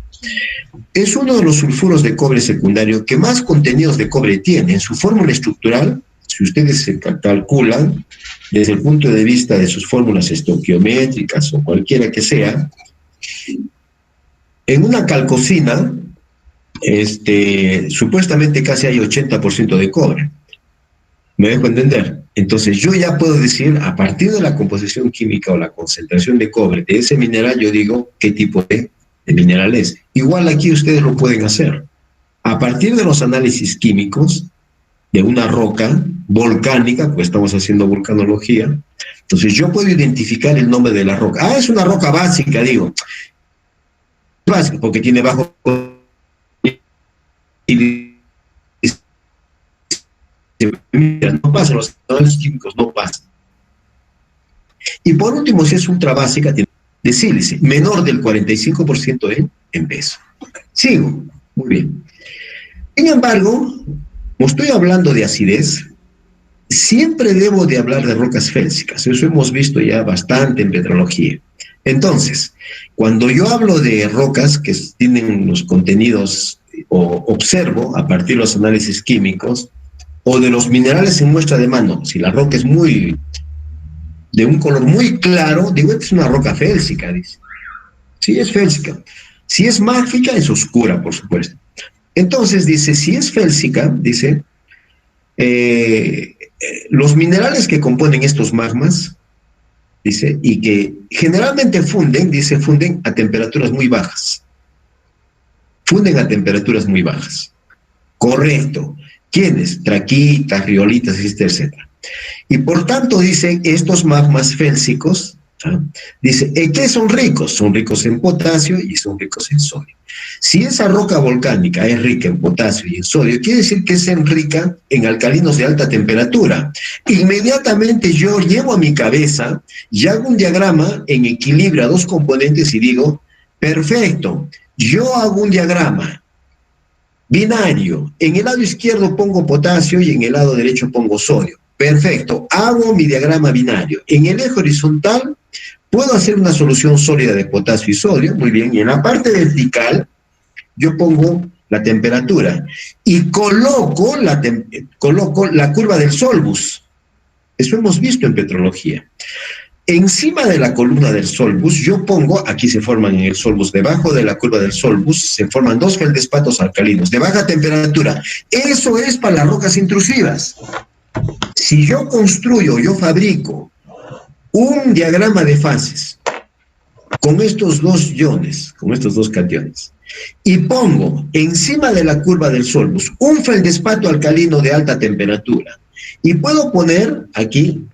es uno de los sulfuros de cobre secundario que más contenidos de cobre tiene. En su fórmula estructural, si ustedes se calculan, desde el punto de vista de sus fórmulas estoquiométricas o cualquiera que sea, en una calcosina, supuestamente casi hay 80% de cobre. ¿Me dejo entender? Entonces yo ya puedo decir, a partir de la composición química o la concentración de cobre de ese mineral, yo digo qué tipo de mineral es. Igual aquí ustedes lo pueden hacer. A partir de los análisis químicos de una roca volcánica, pues estamos haciendo vulcanología, entonces yo puedo identificar el nombre de la roca. Es una roca básica, digo. Básica, porque tiene bajo... No pasa, los análisis químicos no pasan. Y por último, si es ultra básica, tiene de sílice, menor del 45% en peso. Sigo, muy bien. Sin embargo, como estoy hablando de acidez, siempre debo de hablar de rocas félsicas. Eso hemos visto ya bastante en petrología. Entonces, cuando yo hablo de rocas que tienen los contenidos, o observo a partir de los análisis químicos, o de los minerales en muestra de mano, si la roca es de un color muy claro, digo, esta es una roca félsica, dice. Sí, es félsica. Si es mágica, es oscura, por supuesto. Entonces dice, si es félsica, dice, los minerales que componen estos magmas, dice, y que generalmente funden, dice, funden a temperaturas muy bajas. Funden a temperaturas muy bajas. Correcto. ¿Quiénes? Traquitas, riolitas, etcétera. Y por tanto, dice, estos magmas félsicos, ¿ah? Dice, ¿en qué son ricos? Son ricos en potasio y son ricos en sodio. Si esa roca volcánica es rica en potasio y en sodio, quiere decir que es rica en alcalinos de alta temperatura. Inmediatamente yo llevo a mi cabeza y hago un diagrama en equilibrio a dos componentes y digo, perfecto, yo hago un diagrama binario. En el lado izquierdo pongo potasio y en el lado derecho pongo sodio. Perfecto, hago mi diagrama binario. En el eje horizontal puedo hacer una solución sólida de potasio y sodio, muy bien, y en la parte vertical yo pongo la temperatura y coloco la curva del solbus. Eso hemos visto en petrología. Encima de la columna del solbus, yo pongo, aquí se forman en el solbus, debajo de la curva del solbus, se forman dos feldespatos alcalinos de baja temperatura. Eso es para las rocas intrusivas. Si yo construyo, yo fabrico un diagrama de fases con estos dos iones, con estos dos cationes, y pongo encima de la curva del solbus un feldespato alcalino de alta temperatura, y puedo poner aquí,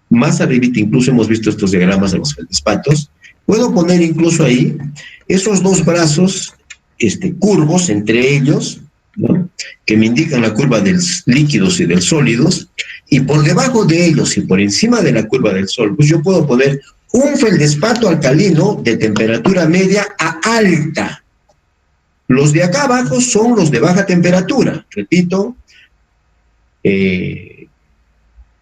más arribita incluso hemos visto estos diagramas de los feldespatos, puedo poner incluso ahí esos dos brazos curvos entre ellos, ¿no?, que me indican la curva de líquidos y de sólidos, y por debajo de ellos y por encima de la curva del solbus yo puedo poner un feldespato alcalino de temperatura media a alta. Los de acá abajo son los de baja temperatura, repito,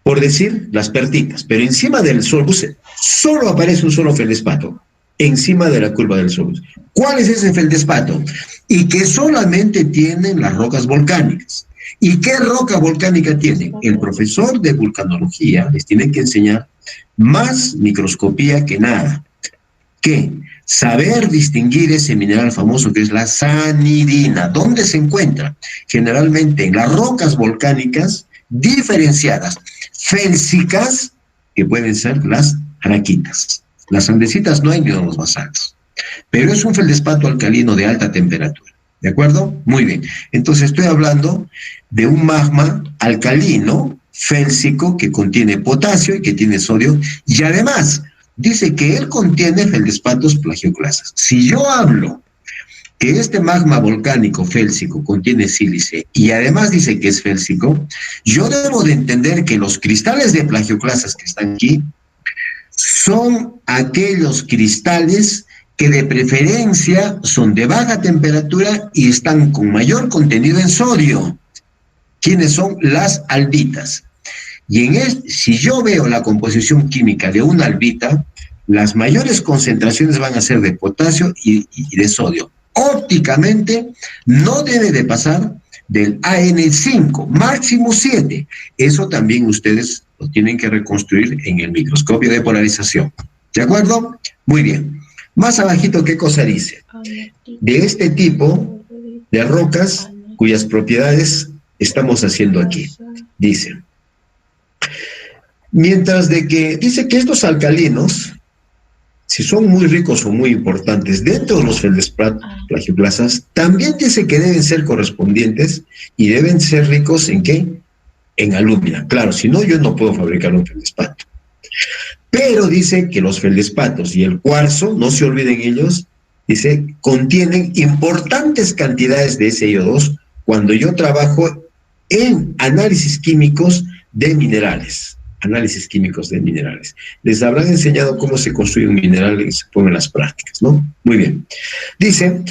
por decir las pertitas, pero encima del solbus solo aparece un solo feldespato, encima de la curva del solbus. ¿Cuál es ese feldespato? Y que solamente tienen las rocas volcánicas. ¿Y qué roca volcánica tienen? El profesor de vulcanología les tiene que enseñar más microscopía que nada. ¿Qué? Saber distinguir ese mineral famoso que es la sanidina. ¿Dónde se encuentra? Generalmente en las rocas volcánicas diferenciadas, félsicas, que pueden ser las araquitas. Las andesitas no hay ni en los basaltos, pero es un feldespato alcalino de alta temperatura. ¿De acuerdo? Muy bien. Entonces estoy hablando de un magma alcalino, félsico, que contiene potasio y que tiene sodio, y además dice que él contiene feldespatos plagioclasas. Si yo hablo que este magma volcánico félsico contiene sílice y además dice que es félsico, yo debo de entender que los cristales de plagioclasas que están aquí son aquellos cristales que de preferencia son de baja temperatura y están con mayor contenido en sodio. ¿Quiénes son? Las albitas. Y si yo veo la composición química de una albita, las mayores concentraciones van a ser de potasio y de sodio. Ópticamente no debe de pasar del AN5, máximo 7. Eso también ustedes lo tienen que reconstruir en el microscopio de polarización. ¿De acuerdo? Muy bien. Más abajito, ¿qué cosa dice? De este tipo de rocas cuyas propiedades estamos haciendo aquí. Dice, mientras de que dice que estos alcalinos, si son muy ricos o muy importantes dentro de los feldespatos plagioclasas, también dice que deben ser correspondientes y deben ser ricos ¿en qué? En alúmina. Claro, si no, yo no puedo fabricar un feldespato. Pero dice que los feldespatos y el cuarzo, no se olviden ellos, dice, contienen importantes cantidades de SiO2 cuando yo trabajo en análisis químicos de minerales. Análisis químicos de minerales. Les habrán enseñado cómo se construye un mineral y se ponen las prácticas, ¿no? Muy bien. Dice,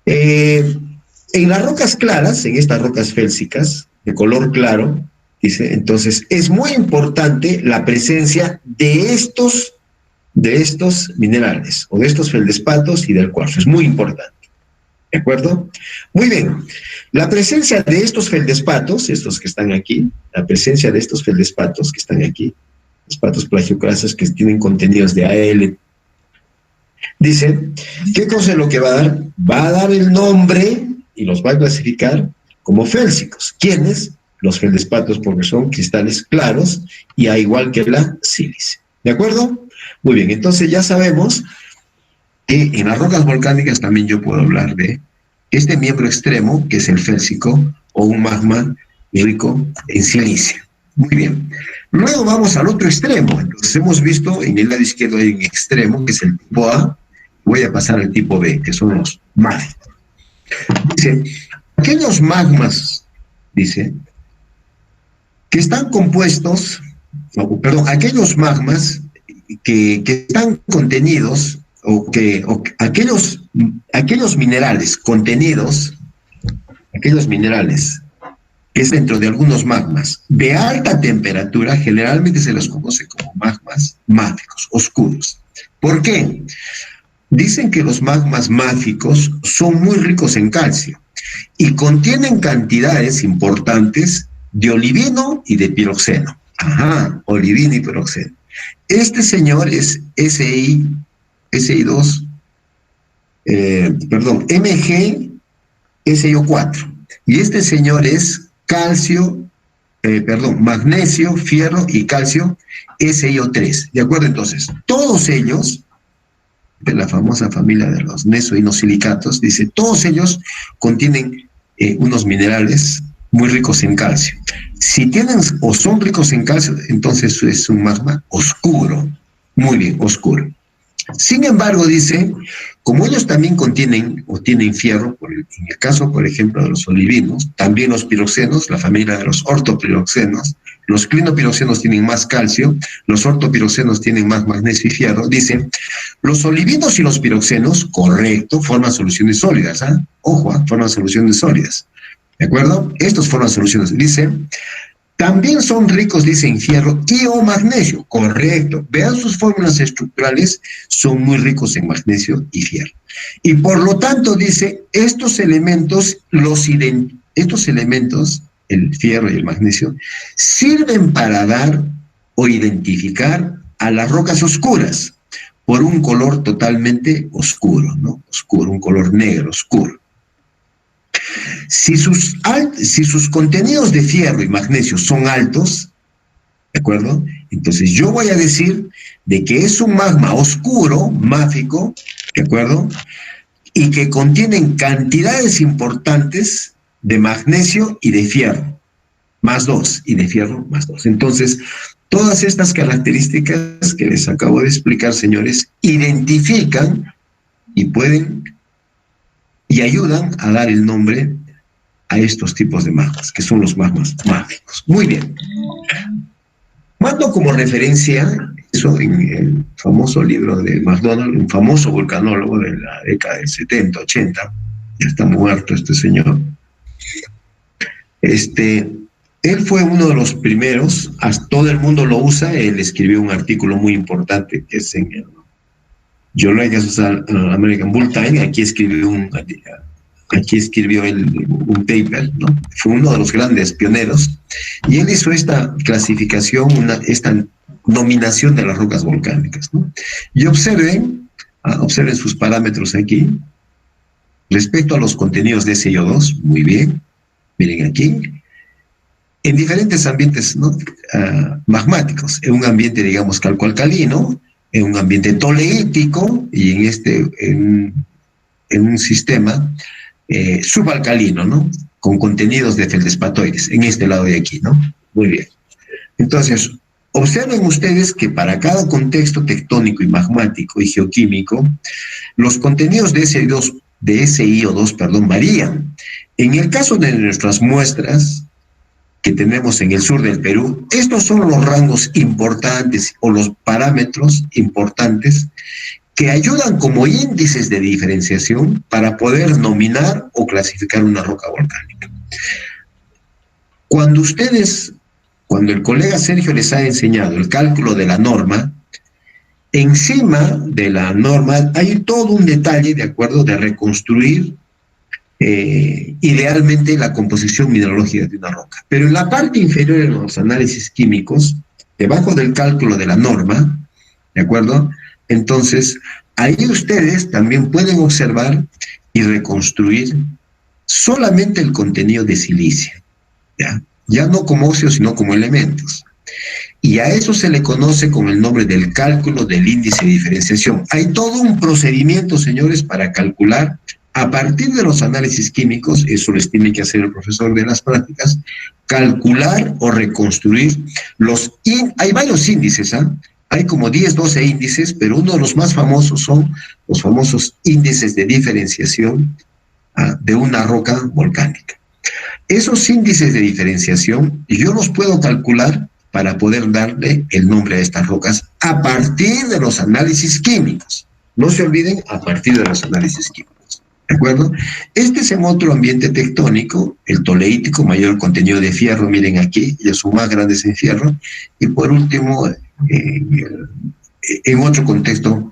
en las rocas claras, en estas rocas félsicas, de color claro, dice, entonces, es muy importante la presencia de estos minerales, o de estos feldespatos y del cuarzo. Es muy importante. ¿De acuerdo? Muy bien. La presencia de estos feldespatos, estos que están aquí, la presencia de estos feldespatos que están aquí, feldespatos plagioclasas que tienen contenidos de Al, Dice, ¿qué cosa es lo que va a dar? Va a dar el nombre y los va a clasificar como félsicos. ¿Quiénes? Los feldespatos, porque son cristales claros y a igual que la sílice. ¿De acuerdo? Muy bien, entonces ya sabemos que en las rocas volcánicas también yo puedo hablar de este miembro extremo, que es el félsico, o un magma rico en silicio. Muy bien. Luego vamos al otro extremo. Entonces hemos visto en el lado izquierdo hay un extremo, que es el tipo A. Voy a pasar al tipo B, que son los mágicos. Dice, aquellos magmas, dice, que están compuestos, perdón, aquellos magmas que están contenidos, aquellos minerales contenidos, aquellos minerales que es dentro de algunos magmas de alta temperatura, generalmente se los conoce como magmas mágicos, oscuros. ¿Por qué? Dicen que los magmas mágicos son muy ricos en calcio y contienen cantidades importantes de olivino y de piroxeno. Ajá, olivino y piroxeno. Este señor es SI2, MgSiO4. Y este señor es magnesio, fierro y calcio SiO3. ¿De acuerdo? Entonces, todos ellos, de la famosa familia de los nesoinosilicatos, dice, todos ellos contienen unos minerales muy ricos en calcio. Si tienen o son ricos en calcio, entonces es un magma oscuro, muy bien, oscuro. Sin embargo, dice, como ellos también contienen o tienen fierro, en el caso, por ejemplo, de los olivinos, también los piroxenos, la familia de los ortopiroxenos, los clinopiroxenos tienen más calcio, los ortopiroxenos tienen más magnesio y fierro. Dice, los olivinos y los piroxenos, correcto, forman soluciones sólidas, ¿eh? Ojo, forman soluciones sólidas. ¿De acuerdo? Estos forman soluciones. Dice, también son ricos, dice, en fierro y o magnesio. Correcto. Vean sus fórmulas estructurales, son muy ricos en magnesio y fierro. Y por lo tanto, dice, estos elementos, el fierro y el magnesio, sirven para dar o identificar a las rocas oscuras por un color totalmente oscuro, ¿no? Oscuro, un color negro, oscuro. Si sus contenidos de fierro y magnesio son altos, ¿de acuerdo? Entonces yo voy a decir de que es un magma oscuro, máfico, ¿de acuerdo? Y que contienen cantidades importantes de magnesio y de fierro, más 2, y de fierro, más 2. Entonces, todas estas características que les acabo de explicar, señores, identifican y ayudan a dar el nombre a estos tipos de magmas, que son los magmas mágicos. Muy bien. Mando como referencia eso en el famoso libro de McDonald, un famoso volcanólogo de la década del 70, 80, ya está muerto este señor. Él fue uno de los primeros, todo el mundo lo usa, él escribió un artículo muy importante que es en el Geological American Bulletin, aquí escribió un paper, ¿no? Fue uno de los grandes pioneros, y él hizo esta clasificación, esta nominación de las rocas volcánicas, ¿no? Y observen sus parámetros aquí, respecto a los contenidos de SiO2, muy bien, miren aquí, en diferentes ambientes, ¿no? Magmáticos, en un ambiente, digamos, calcoalcalino, en un ambiente toleítico, y en un sistema subalcalino, ¿no? Con contenidos de feldespatoides, en este lado de aquí, ¿no? Muy bien. Entonces, observen ustedes que para cada contexto tectónico y magmático y geoquímico, los contenidos de SiO2 varían. En el caso de nuestras muestras que tenemos en el sur del Perú, estos son los rangos importantes o los parámetros importantes que ayudan como índices de diferenciación para poder nominar o clasificar una roca volcánica. Cuando el colega Sergio les ha enseñado el cálculo de la norma, encima de la norma hay todo un detalle, de acuerdo, de reconstruir idealmente la composición mineralógica de una roca. Pero en la parte inferior de los análisis químicos, debajo del cálculo de la norma, ¿de acuerdo? Entonces, Ahí ustedes también pueden observar y reconstruir solamente el contenido de silicio, ¿ya? Ya no como óxidos, sino como elementos. Y a eso se le conoce con el nombre del cálculo del índice de diferenciación. Hay todo un procedimiento, señores, para calcular a partir de los análisis químicos, eso les tiene que hacer el profesor de las prácticas, calcular o reconstruir hay varios índices, ¿ah? Hay como 10, 12 índices, pero uno de los más famosos son los famosos índices de diferenciación de una roca volcánica. Esos índices de diferenciación yo los puedo calcular para poder darle el nombre a estas rocas a partir de los análisis químicos. No se olviden, a partir de los análisis químicos. ¿De acuerdo? Este es en otro ambiente tectónico, el toleítico, mayor contenido de fierro, miren aquí, ya son más grandes en fierro. Y por último, en otro contexto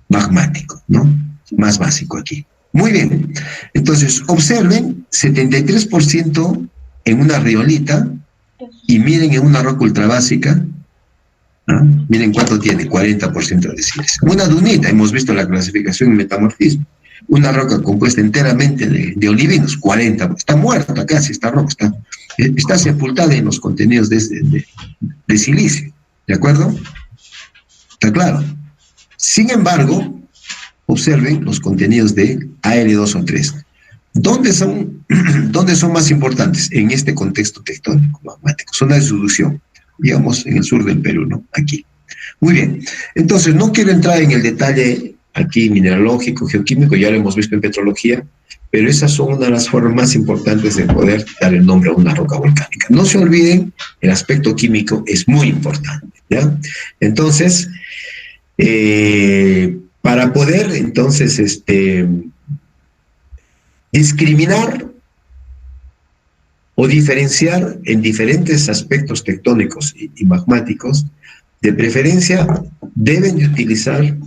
magmático, ¿no? Más básico aquí. Muy bien. Entonces, observen, 73% en una riolita, y miren en una roca ultrabásica, ¿no? Miren cuánto tiene, 40% de sílice. Una dunita, hemos visto la clasificación en metamorfismo. Una roca compuesta enteramente de olivinos, 40, está muerta casi esta roca, está sepultada en los contenidos de silicio, ¿de acuerdo? ¿Está claro? Sin embargo, observen los contenidos de Al2O3. ¿Dónde son más importantes? En este contexto tectónico magmático, zona de subducción, digamos en el sur del Perú, ¿no? Aquí. Muy bien. Entonces, no quiero entrar en el detalle aquí mineralógico, geoquímico, ya lo hemos visto en petrología, pero esas son una de las formas más importantes de poder dar el nombre a una roca volcánica. No se olviden, el aspecto químico es muy importante, ¿ya? Entonces, para poder, entonces, discriminar o diferenciar en diferentes aspectos tectónicos y magmáticos, de preferencia deben de utilizar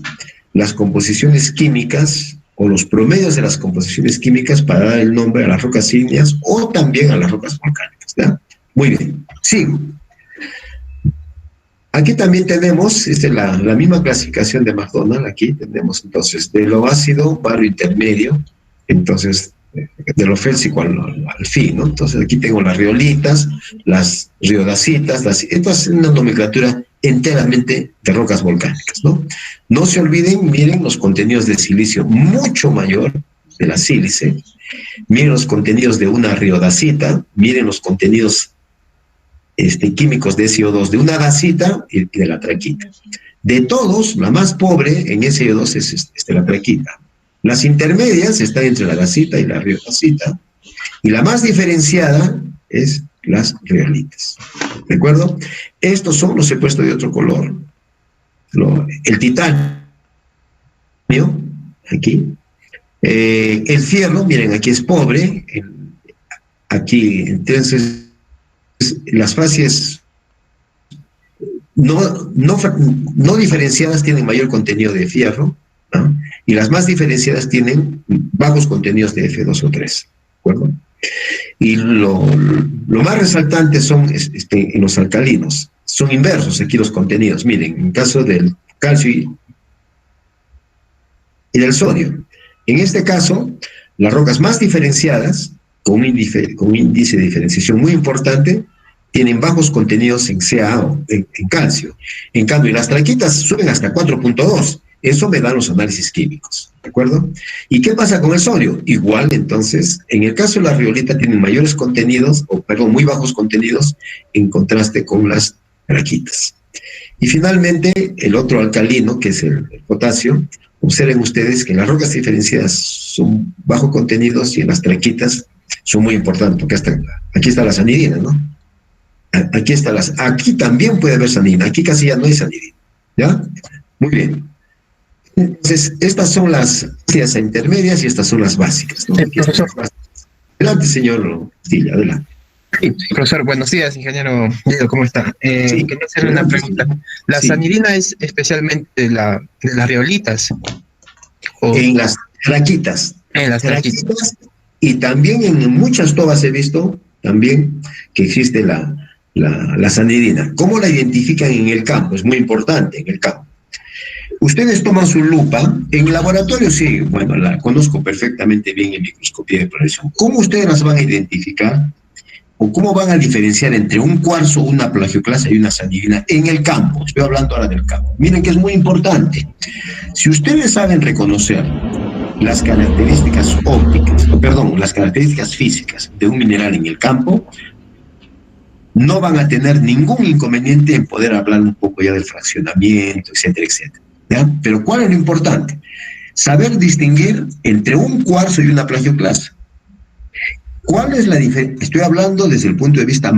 las composiciones químicas o los promedios de las composiciones químicas para dar el nombre a las rocas ígneas o también a las rocas volcánicas, ¿ya? Muy bien, sigo. Aquí también tenemos la misma clasificación de McDonald. Aquí tenemos entonces de lo ácido, barrio intermedio, entonces de lo félsico al fin, ¿no? Entonces aquí tengo las riolitas, las riodacitas, esto es una nomenclatura enteramente de rocas volcánicas, ¿no? No se olviden, miren los contenidos de silicio mucho mayor de la sílice, miren los contenidos de una riodacita, miren los contenidos químicos de SiO2 de una dacita y de la traquita. De todos, la más pobre en SiO2 es la traquita. Las intermedias están entre la dacita y la riodacita, y la más diferenciada es las riolitas. ¿De acuerdo? Estos son, los he puesto de otro color. El titanio, aquí. El fierro, miren, aquí es pobre. Aquí, entonces, las fases no diferenciadas tienen mayor contenido de fierro, ¿no? Y las más diferenciadas tienen bajos contenidos de F2O3, ¿de acuerdo? Y lo más resaltante son en los alcalinos, son inversos aquí los contenidos. Miren, en caso del calcio y del sodio, en este caso, las rocas más diferenciadas, con un índice de diferenciación muy importante, tienen bajos contenidos en Ca o en calcio. En cambio, las traquitas suben hasta 4.2. Eso me dan los análisis químicos, ¿de acuerdo? ¿Y qué pasa con el sodio? Igual, entonces, en el caso de la riolita tienen mayores contenidos, muy bajos contenidos, en contraste con las traquitas. Y finalmente, el otro alcalino, que es el potasio, observen ustedes que en las rocas diferenciadas son bajos contenidos y en las traquitas son muy importantes, porque aquí está la sanidina, ¿no? Aquí también puede haber sanidina, aquí casi ya no hay sanidina, ¿ya? Muy bien. Entonces, estas son las ácidas intermedias y estas son las básicas, ¿no? Profesor. Adelante, señor Stilla, adelante. Sí, profesor, buenos días, ingeniero Guido, ¿cómo está? Sí, quería hacerle una pregunta. ¿La sanidina es especialmente de las riolitas? En las traquitas. En las traquitas. Y también en muchas tobas he visto también que existe la sanidina. ¿Cómo la identifican en el campo? Es muy importante en el campo. Ustedes toman su lupa, en el laboratorio sí, bueno, la conozco perfectamente bien en microscopía de progresión. ¿Cómo ustedes las van a identificar o cómo van a diferenciar entre un cuarzo, una plagioclasa y una sanidina en el campo? Estoy hablando ahora del campo. Miren que es muy importante. Si ustedes saben reconocer las características ópticas, perdón, las características físicas de un mineral en el campo, no van a tener ningún inconveniente en poder hablar un poco ya del fraccionamiento, etcétera, etcétera. ¿Ya? Pero ¿cuál es lo importante? Saber distinguir entre un cuarzo y una plagioclasa. ¿Cuál es la diferencia? Estoy hablando desde el punto de vista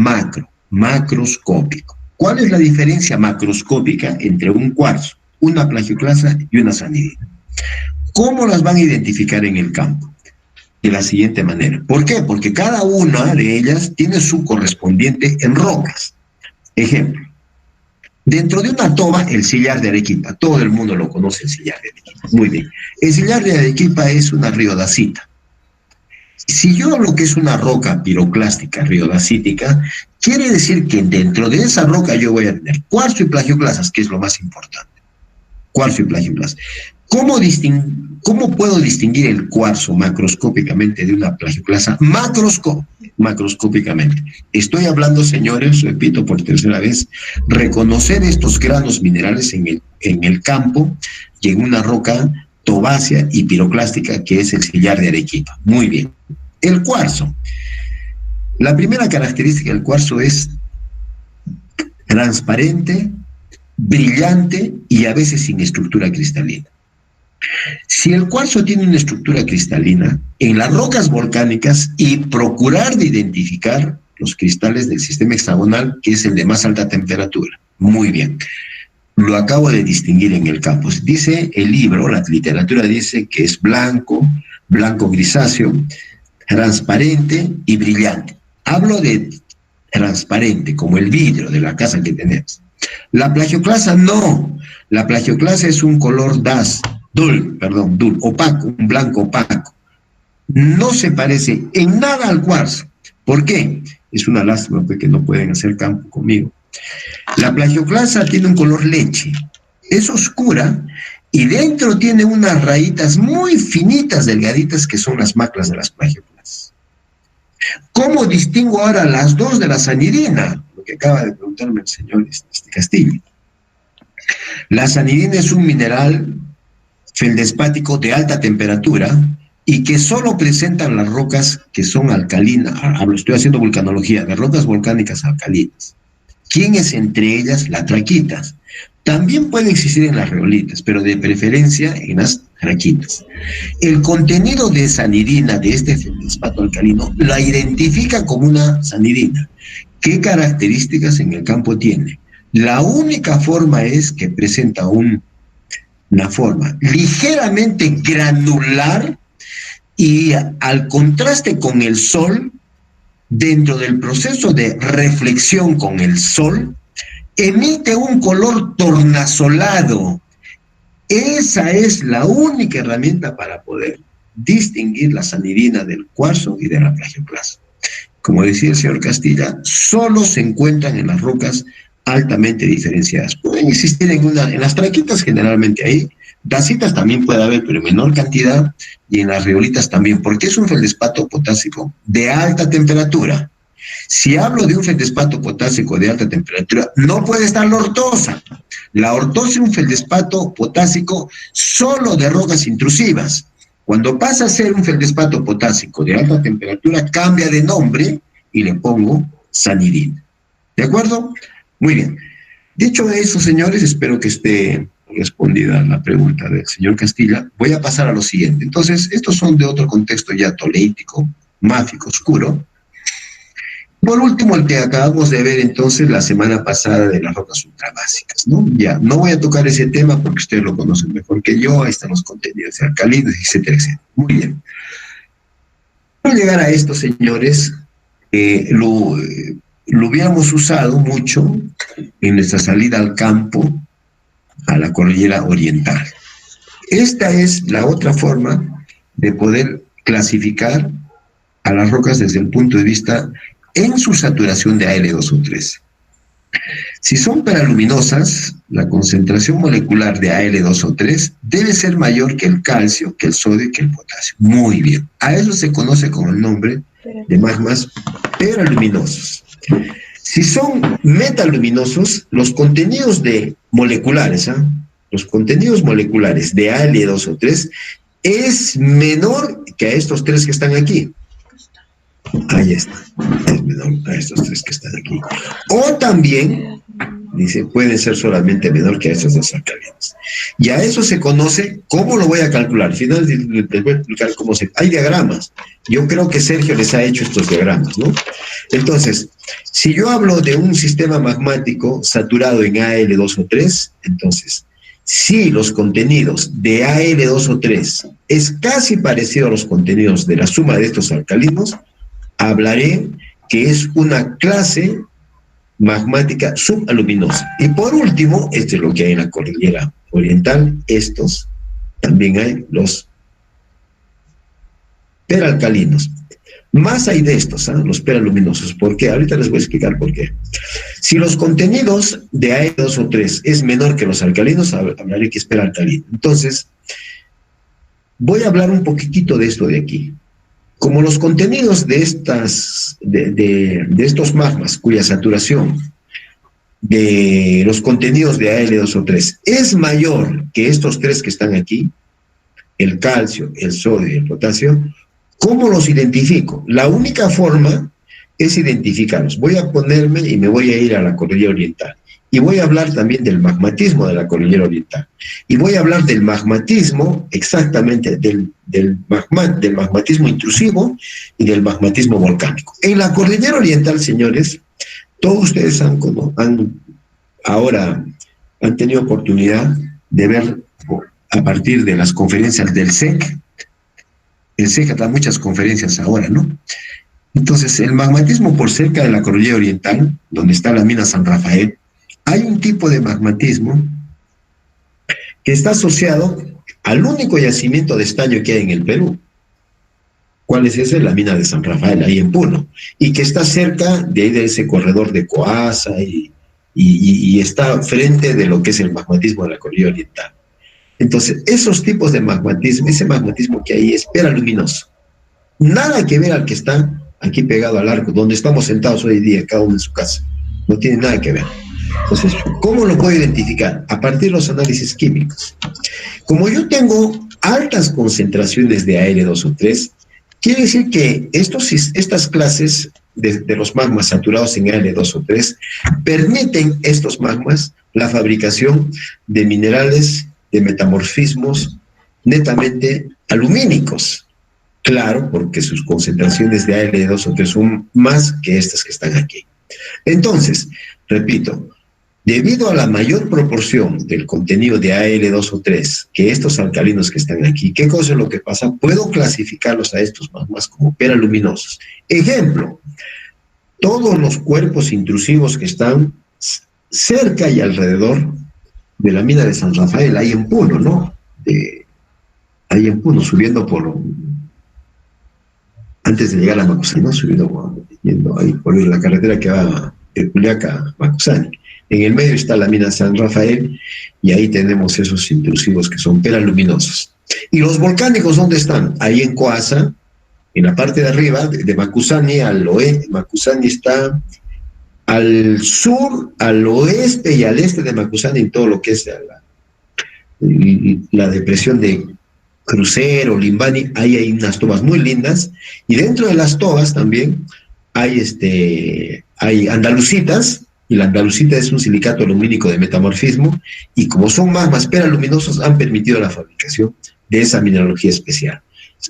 macroscópico. ¿Cuál es la diferencia macroscópica entre un cuarzo, una plagioclasa y una sanidina? ¿Cómo las van a identificar en el campo? De la siguiente manera. ¿Por qué? Porque cada una de ellas tiene su correspondiente en rocas. Ejemplo, dentro de una toba, el sillar de Arequipa. Todo el mundo lo conoce, el sillar de Arequipa. Muy bien. El sillar de Arequipa es una riodacita. Si yo hablo que es una roca piroclástica riodacítica, quiere decir que dentro de esa roca yo voy a tener cuarzo y plagioclasas, que es lo más importante. Cuarzo y plagioclasas. ¿Cómo puedo distinguir el cuarzo macroscópicamente de una plagioclasa macroscópicamente? Estoy hablando, señores, repito por tercera vez, reconocer estos granos minerales en el campo y en una roca tobácea y piroclástica que es el sillar de Arequipa. Muy bien. El cuarzo. La primera característica del cuarzo es transparente, brillante y a veces sin estructura cristalina. Si el cuarzo tiene una estructura cristalina, en las rocas volcánicas y procurar de identificar los cristales del sistema hexagonal, que es el de más alta temperatura. Muy bien. Lo acabo de distinguir en el campo. Dice el libro, la literatura dice que es blanco, blanco grisáceo, transparente y brillante. Hablo de transparente, como el vidrio de la casa que tenemos. La plagioclasa no. La plagioclasa es un color dul, opaco, un blanco opaco. No se parece en nada al cuarzo. ¿Por qué? Es una lástima porque no pueden hacer campo conmigo. La plagioclasa tiene un color leche, es oscura y dentro tiene unas rayitas muy finitas, delgaditas, que son las maclas de las plagioclasas. ¿Cómo distingo ahora las dos de la sanidina? Lo que acaba de preguntarme el señor Castillo. La sanidina es un mineral feldespático de alta temperatura y que solo presentan las rocas que son alcalinas. Estoy haciendo vulcanología, de rocas volcánicas alcalinas. ¿Quiénes entre ellas? Las traquitas. También puede existir en las reolitas, pero de preferencia en las traquitas. El contenido de sanidina de este feldespato alcalino la identifica como una sanidina. ¿Qué características en el campo tiene? La única forma es que presenta una forma ligeramente granular y al contraste con el sol, dentro del proceso de reflexión con el sol, emite un color tornasolado. Esa es la única herramienta para poder distinguir la sanidina del cuarzo y de la plagioclasa. Como decía el señor Castilla, solo se encuentran en las rocas altamente diferenciadas. Pueden existir en las traquitas generalmente hay, dacitas también puede haber, pero en menor cantidad, y en las riolitas también, porque es un feldespato potásico de alta temperatura. Si hablo de un feldespato potásico de alta temperatura, no puede estar la ortosa. La ortosa es un feldespato potásico solo de rocas intrusivas. Cuando pasa a ser un feldespato potásico de alta temperatura, cambia de nombre y le pongo sanidina. ¿De acuerdo? Muy bien. Dicho eso, señores, espero que esté respondida la pregunta del señor Castilla. Voy a pasar a lo siguiente. Entonces, estos son de otro contexto ya toleítico, máfico, oscuro. Por último, el que acabamos de ver entonces la semana pasada de las rocas ultrabásicas, ¿no? Ya, no voy a tocar ese tema porque ustedes lo conocen mejor que yo, ahí están los contenidos alcalinos, etcétera, etcétera. Muy bien. Para llegar a esto, señores, lo hubiéramos usado mucho en nuestra salida al campo, a la cordillera oriental. Esta es la otra forma de poder clasificar a las rocas desde el punto de vista en su saturación de AL2O3. Si son peraluminosas, la concentración molecular de Al2O3 debe ser mayor que el calcio, que el sodio y que el potasio. Muy bien. A eso se conoce con el nombre de magmas peraluminosos. Si son metaluminosos, los contenidos moleculares, los contenidos moleculares de Al2O3 es menor que a estos tres que están aquí. Ahí está. Es menor a estos tres que están aquí. O también, dice, pueden ser solamente menor que a estos dos alcalinos. Y a eso se conoce, ¿cómo lo voy a calcular? Al final les voy a explicar cómo se... Hay diagramas. Yo creo que Sergio les ha hecho estos diagramas, ¿no? Entonces, si yo hablo de un sistema magmático saturado en Al2O3, entonces, si los contenidos de Al2O3 es casi parecido a los contenidos de la suma de estos alcalinos, hablaré que es una clase magmática subaluminosa. Y por último, esto es lo que hay en la cordillera oriental, estos, también hay los peralcalinos. Más hay de estos, los peraluminosos. ¿Por qué? Ahorita les voy a explicar por qué. Si los contenidos de Al2O3 es menor que los alcalinos, hablaré que es peralcalino. Entonces, voy a hablar un poquitito de esto de aquí. Como los contenidos de estos magmas, cuya saturación de los contenidos de Al2O3 es mayor que estos tres que están aquí, el calcio, el sodio y el potasio, ¿cómo los identifico? La única forma es identificarlos. Voy a ponerme y me voy a ir a la cordillera oriental. Y voy a hablar también del magmatismo de la cordillera oriental. Y voy a hablar del magmatismo, exactamente, del magmatismo intrusivo y del magmatismo volcánico. En la cordillera oriental, señores, todos ustedes ahora han tenido oportunidad de ver a partir de las conferencias del SEC. El SEC da muchas conferencias ahora, ¿no? Entonces, el magmatismo por cerca de la cordillera oriental, donde está la mina San Rafael, hay un tipo de magmatismo que está asociado al único yacimiento de estaño que hay en el Perú. ¿Cuál es ese? La mina de San Rafael, ahí en Puno, y que está cerca de ahí de ese corredor de Coasa y está frente de lo que es el magmatismo de la cordillera oriental. Entonces, esos tipos de magmatismo, ese magmatismo que hay es peraluminoso. Nada que ver al que está aquí pegado al arco, donde estamos sentados hoy día, cada uno en su casa. No tiene nada que ver. Entonces, ¿cómo lo puedo identificar? A partir de los análisis químicos. Como yo tengo altas concentraciones de Al2O3, quiere decir que estas clases de los magmas saturados en Al2O3 permiten estos magmas la fabricación de minerales de metamorfismos netamente alumínicos. Claro, porque sus concentraciones de Al2O3 son más que estas que están aquí. Entonces, repito, debido a la mayor proporción del contenido de Al2O3 que estos alcalinos que están aquí, ¿qué cosa es lo que pasa? Puedo clasificarlos a estos magmas como peraluminosos. Ejemplo, todos los cuerpos intrusivos que están cerca y alrededor de la mina de San Rafael, ahí en Puno, ¿no? Ahí en Puno, subiendo antes de llegar a Macusani, ¿no? Yendo ahí por la carretera que va de Culiaca a Macusani. En el medio está la mina San Rafael y ahí tenemos esos intrusivos que son peraluminosos. ¿Y los volcánicos dónde están? Ahí en Coasa, en la parte de arriba, de Macusani al oeste. Macusani está al sur, al oeste y al este de Macusani, en todo lo que es la depresión de Crucero, Limbani. Ahí hay unas tobas muy lindas, y dentro de las tobas también hay andalucitas, y la andalucita es un silicato alumínico de metamorfismo, y como son magmas peraluminosos, han permitido la fabricación de esa mineralogía especial.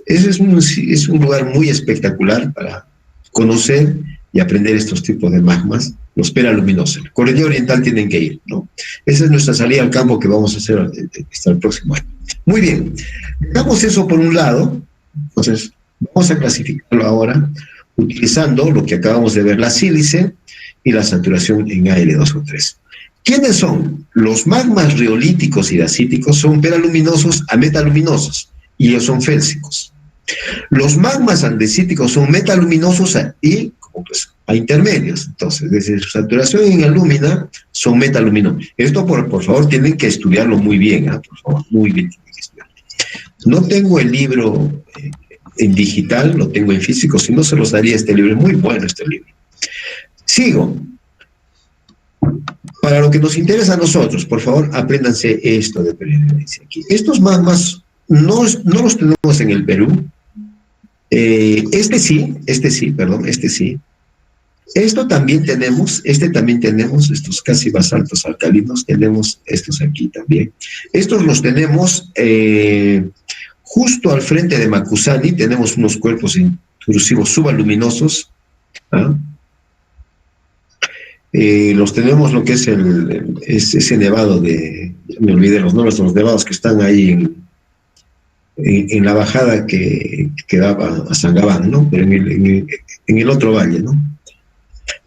Eso es un lugar muy espectacular para conocer y aprender estos tipos de magmas, los peraluminosos. Cordillera Oriental tienen que ir, ¿no? Esa es nuestra salida al campo que vamos a hacer hasta el próximo año. Muy bien, dejamos eso por un lado. Entonces, vamos a clasificarlo ahora utilizando lo que acabamos de ver, la sílice y la saturación en Al2O3. ¿Quiénes son? Los magmas riolíticos y dacíticos son peraluminosos a metaluminosos, y ellos son félsicos. Los magmas andesíticos son metaluminosos y, como pues a intermedios. Entonces, desde su saturación en alúmina son metalumino. Esto, por favor, tienen que estudiarlo muy bien, por favor, muy bien tienen que estudiarlo. No tengo el libro en digital, lo tengo en físico, si no se los daría este libro, muy bueno este libro. Sigo. Para lo que nos interesa a nosotros, por favor, apréndanse esto de periodencia aquí. Estos magmas no los tenemos en el Perú. Este sí. Esto también tenemos, estos casi basaltos alcalinos, tenemos estos aquí también. Estos los tenemos justo al frente de Macusani, tenemos unos cuerpos intrusivos subaluminosos, ¿ah? Los tenemos lo que es ese nevado me olvidé los nombres de los nevados que están ahí en la bajada que daba a San Gabán, ¿no? Pero en el otro valle, ¿no?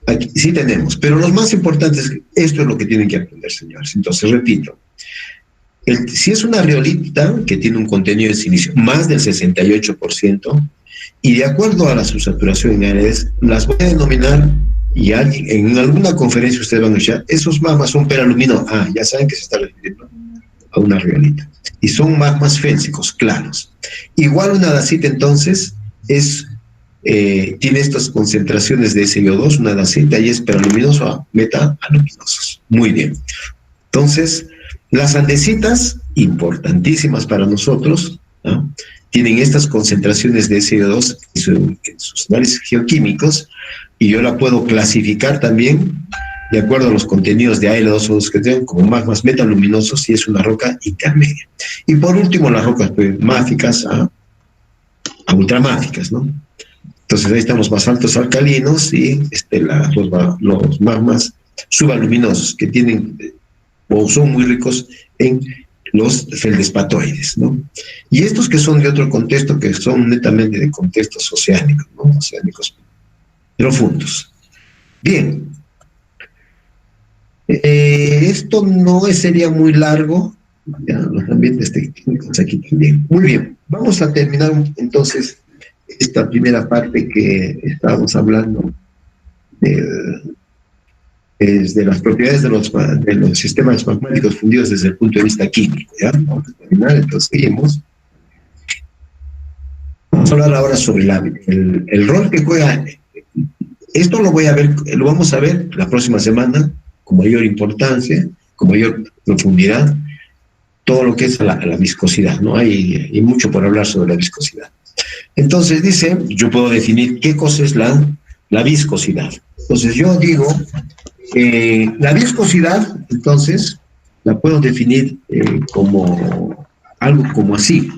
Aquí sí tenemos, pero los más importantes, esto es lo que tienen que aprender, señores. Entonces, repito, si es una riolita que tiene un contenido de silicio más del 68%, y de acuerdo a la subsaturación en áreas, las voy a denominar, y en alguna conferencia ustedes van a escuchar, esos magmas son peralumino. Ya saben que se está refiriendo a una riolita. Y son magmas félsicos, claros. Igual una dacita, entonces, tiene estas concentraciones de SiO2, una dacita, y es peraluminoso a meta-aluminosos. Muy bien. Entonces, las andesitas, importantísimas para nosotros, ¿no? Tienen estas concentraciones de SiO2 en sus análisis geoquímicos, y yo la puedo clasificar también de acuerdo a los contenidos de Al2O2 que tengo como magmas metaluminosos, y es una roca intermedia. Y por último, las rocas máficas a ultramáficas, ¿no? Entonces ahí están los basaltos alcalinos y los magmas subaluminosos que tienen o son muy ricos en los feldespatoides, ¿no? Y estos que son de otro contexto, que son netamente de contextos oceánicos, ¿no? Oceánicos profundos. Bien. Esto no sería muy largo. Ya, los ambientes técnicos aquí también. Muy bien. Vamos a terminar entonces esta primera parte que estábamos hablando de las propiedades de los sistemas magmáticos fundidos desde el punto de vista químico. ¿Ya? Vamos a terminar, entonces seguimos. Vamos a hablar ahora sobre el rol que juega. Esto lo vamos a ver la próxima semana con mayor importancia, con mayor profundidad, todo lo que es la viscosidad, ¿no? Hay mucho por hablar sobre la viscosidad. Entonces dice, yo puedo definir qué cosa es la viscosidad. Entonces yo digo, la viscosidad, entonces, la puedo definir como algo como así.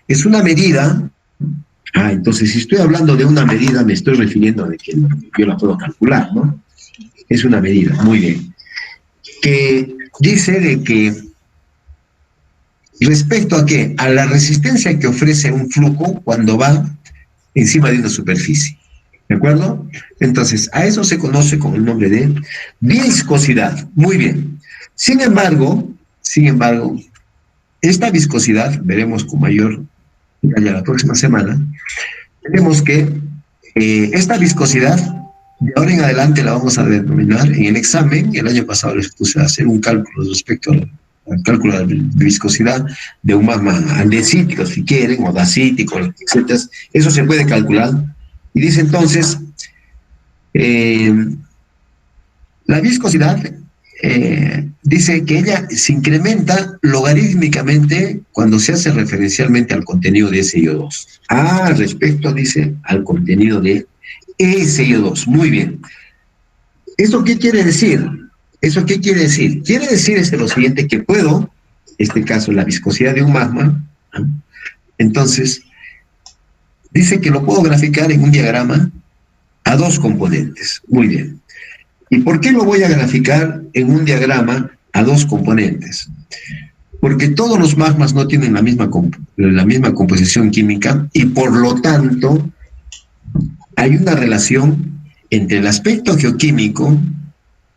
Es una medida. Entonces, si estoy hablando de una medida, me estoy refiriendo a que yo la puedo calcular, ¿no? Es una medida, muy bien. Que dice de que, ¿respecto a qué? A la resistencia que ofrece un flujo cuando va encima de una superficie, ¿de acuerdo? Entonces, a eso se conoce con el nombre de viscosidad. Muy bien. Sin embargo, esta viscosidad, veremos con mayor detalle la próxima semana, tenemos que esta viscosidad de ahora en adelante la vamos a denominar en el examen. El año pasado les puse a hacer un cálculo respecto al cálculo de viscosidad de un magma andesítico, si quieren, o dacítico, etc. Eso se puede calcular. Y dice entonces, la viscosidad dice que ella se incrementa logarítmicamente cuando se hace referencialmente al contenido de SiO2. Respecto, dice, al contenido de SiO2. Muy bien. ¿Eso qué quiere decir? Quiere decir lo siguiente, que puedo, en este caso, la viscosidad de un magma, ¿no? Entonces, dice que lo puedo graficar en un diagrama a dos componentes. Muy bien. ¿Y por qué lo voy a graficar en un diagrama a dos componentes? Porque todos los magmas no tienen la misma composición química, y por lo tanto hay una relación entre el aspecto geoquímico,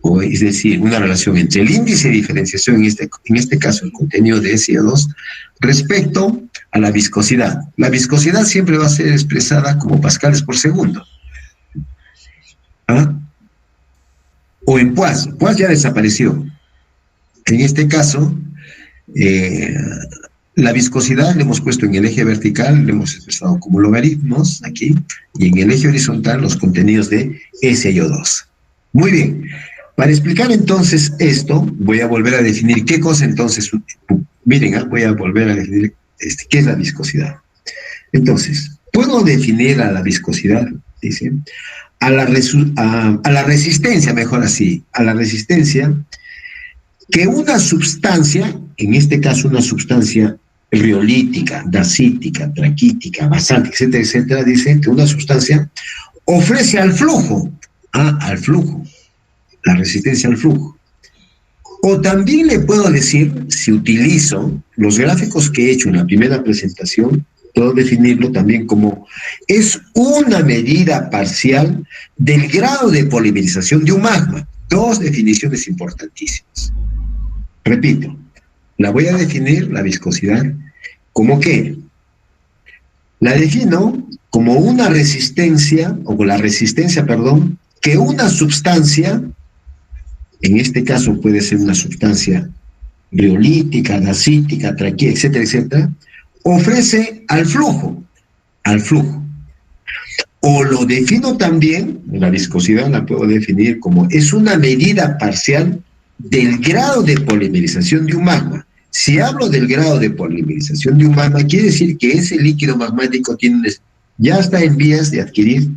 o es decir, una relación entre el índice de diferenciación, en este caso el contenido de SiO2, respecto a la viscosidad. La viscosidad siempre va a ser expresada como pascales por segundo. ¿ah? O en Puaz. Puaz ya desapareció. En este caso, la viscosidad le hemos puesto en el eje vertical, le hemos expresado como logaritmos aquí, y en el eje horizontal los contenidos de SiO2. Muy bien. Para explicar entonces esto, voy a volver a definir qué cosa entonces, miren, voy a volver a definir qué es la viscosidad. Entonces, puedo definir a la viscosidad, dice, a la resistencia, mejor así, a la resistencia que una sustancia, en este caso una sustancia riolítica, dacítica, traquítica, basáltica, etcétera, etcétera, dice que una sustancia ofrece al flujo, la resistencia al flujo. O también le puedo decir, si utilizo los gráficos que he hecho en la primera presentación, puedo definirlo también como es una medida parcial del grado de polimerización de un magma. Dos definiciones importantísimas. Repito, la voy a definir, la viscosidad, como que la defino como una resistencia, o la resistencia, perdón, que una sustancia, en este caso puede ser una sustancia riolítica, dacítica, traquea, etcétera, etcétera, ofrece al flujo. O lo defino también, la viscosidad la puedo definir como es una medida parcial del grado de polimerización de un magma. Si hablo del grado de polimerización de un magma, quiere decir que ese líquido magmático ya está en vías de adquirir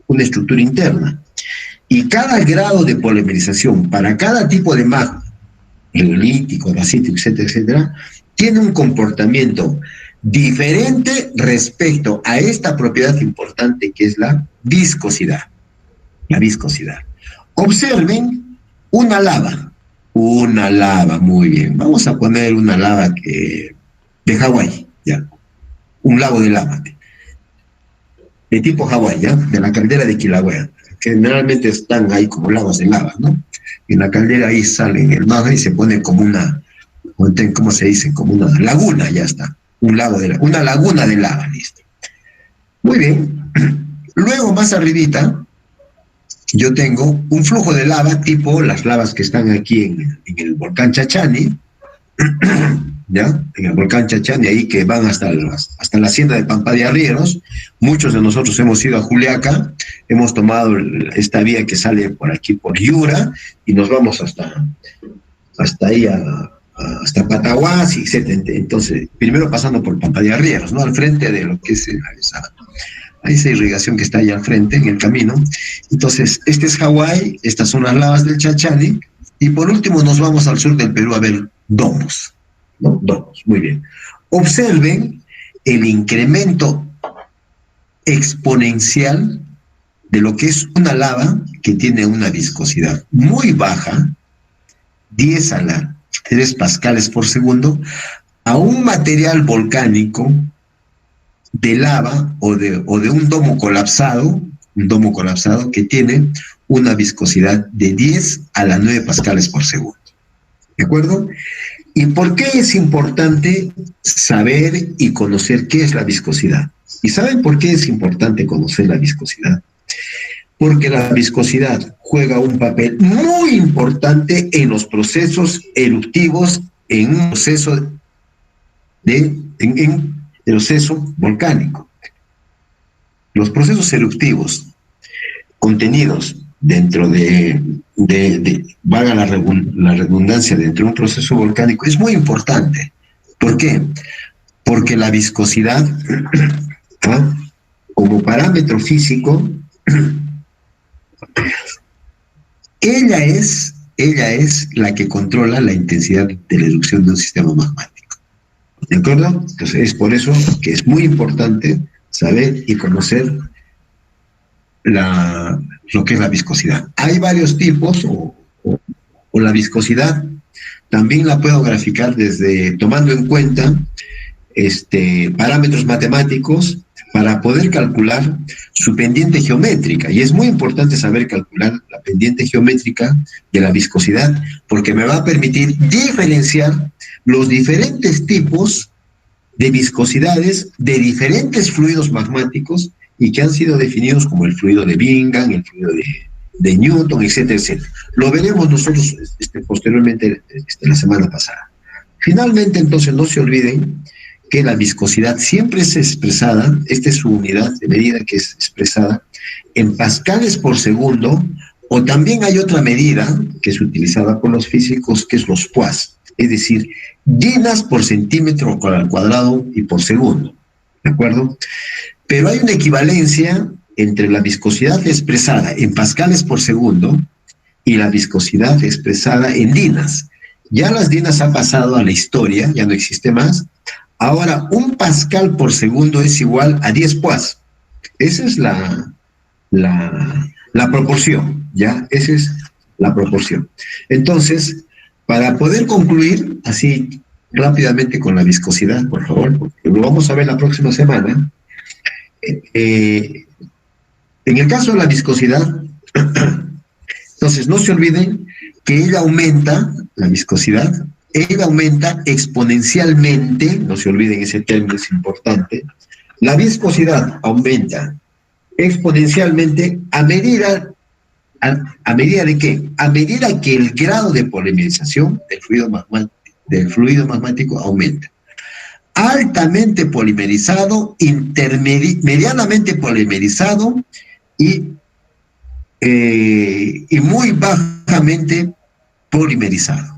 una estructura interna. Y cada grado de polimerización para cada tipo de magma, riolítico, dacítico, etcétera, etcétera, tiene un comportamiento diferente respecto a esta propiedad importante que es la viscosidad. La viscosidad. Observen una lava, muy bien. Vamos a poner una lava de Hawái, ya. Un lago de lava. De tipo Hawái, ya. De la caldera de Kilauea. Que generalmente están ahí como lagos de lava, ¿no? En la caldera ahí sale el magma y se pone como una, ¿cómo se dice? Como una laguna, ya está. Una laguna de lava, listo. Muy bien. Luego, más arribita, yo tengo un flujo de lava tipo las lavas que están aquí en el volcán Chachani, ¿ya? En el volcán Chachani, ahí que van hasta la hacienda de Pampa de Arrieros. Muchos de nosotros hemos ido a Juliaca, hemos tomado esta vía que sale por aquí, por Yura, y nos vamos hasta ahí hasta Pataguasi, etc. Entonces, primero pasando por Pampa de Arrieros, ¿no? Al frente de lo que es esa irrigación que está ahí al frente, en el camino. Entonces, este es Hawái, estas son las lavas del Chachani, y por último nos vamos al sur del Perú a ver domos, ¿no? Domos, muy bien. Observen el incremento exponencial de lo que es una lava que tiene una viscosidad muy baja, 10 a la 3 pascales por segundo, a un material volcánico de lava o de un domo colapsado que tiene una viscosidad de 10 a la 9 pascales por segundo. ¿De acuerdo? ¿Y por qué es importante saber y conocer qué es la viscosidad? ¿Y saben por qué es importante conocer la viscosidad? Porque la viscosidad juega un papel muy importante en los procesos eruptivos, en un proceso proceso volcánico. Los procesos eruptivos contenidos dentro valga la redundancia, dentro de un proceso volcánico es muy importante. ¿Por qué? Porque la viscosidad, ¿no?, como parámetro físico, ella es la que controla la intensidad de la erupción de un sistema magmático. ¿De acuerdo? Entonces es por eso que es muy importante saber y conocer lo que es la viscosidad. Hay varios tipos, o la viscosidad también la puedo graficar tomando en cuenta parámetros matemáticos para poder calcular su pendiente geométrica. Y es muy importante saber calcular la pendiente geométrica de la viscosidad, porque me va a permitir diferenciar los diferentes tipos de viscosidades de diferentes fluidos magmáticos y que han sido definidos como el fluido de Bingham, el fluido de Newton, etcétera, etcétera. Lo veremos nosotros posteriormente la semana pasada. Finalmente, entonces, no se olviden que la viscosidad siempre es expresada, esta es su unidad de medida que es expresada en pascales por segundo, o también hay otra medida que es utilizada por los físicos, que es los poids, es decir, llenas por centímetro al cuadrado y por segundo, ¿de acuerdo? Pero hay una equivalencia entre la viscosidad expresada en pascales por segundo y la viscosidad expresada en dinas. Ya las dinas han pasado a la historia, ya no existe más. Ahora, un pascal por segundo es igual a 10 poids. Esa es la proporción, ¿ya? Esa es la proporción. Entonces, para poder concluir así rápidamente con la viscosidad, por favor, porque lo vamos a ver la próxima semana. En el caso de la viscosidad, entonces no se olviden que ella aumenta, la viscosidad, ella aumenta exponencialmente, no se olviden ese término, es importante. La viscosidad aumenta exponencialmente a medida de qué? A medida que el grado de polimerización del fluido magmático aumenta. Altamente polimerizado, medianamente polimerizado y muy bajamente polimerizado.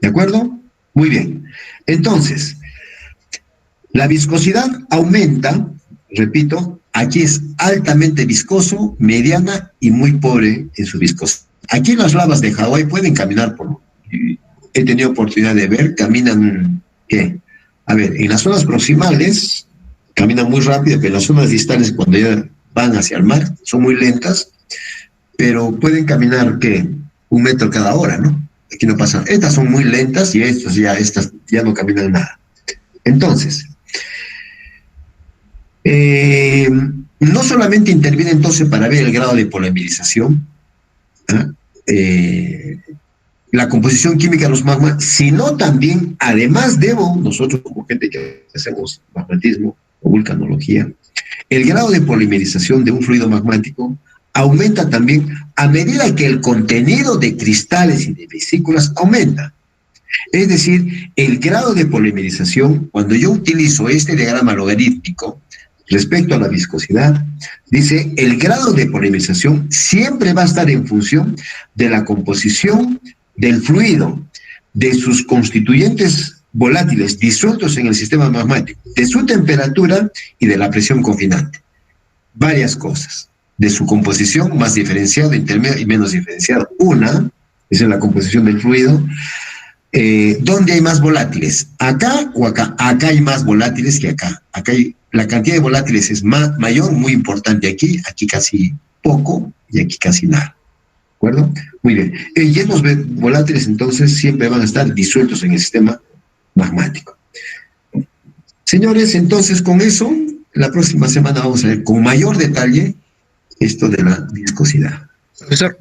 ¿De acuerdo? Muy bien. Entonces, la viscosidad aumenta, repito, aquí es altamente viscoso, mediana y muy pobre en su viscosidad. Aquí en las lavas de Hawái pueden caminar he tenido oportunidad de ver, caminan, ¿qué? A ver, en las zonas proximales caminan muy rápido, pero en las zonas distales, cuando ya van hacia el mar, son muy lentas, pero pueden caminar, ¿qué? 1 metro cada hora, ¿no? Aquí no pasa. Estas son muy lentas y estas ya no caminan nada. Entonces, no solamente interviene entonces para ver el grado de polimerización, la composición química de los magmas, sino también, además nosotros como gente que hacemos magmatismo o vulcanología, el grado de polimerización de un fluido magmático aumenta también a medida que el contenido de cristales y de vesículas aumenta. Es decir, el grado de polimerización, cuando yo utilizo este diagrama logarítmico respecto a la viscosidad, dice, el grado de polimerización siempre va a estar en función de la composición del fluido, de sus constituyentes volátiles disueltos en el sistema magmático, de su temperatura y de la presión confinante. Varias cosas. De su composición, más diferenciado, intermedio y menos diferenciado. Una, esa es la composición del fluido. ¿Dónde hay más volátiles? ¿Acá o acá? Acá hay más volátiles que acá. Acá la cantidad de volátiles es mayor, muy importante aquí casi poco y aquí casi nada. ¿De acuerdo? Muy bien. Y estos volátiles entonces siempre van a estar disueltos en el sistema magmático. Señores, entonces con eso, la próxima semana vamos a ver con mayor detalle esto de la viscosidad. Profesor.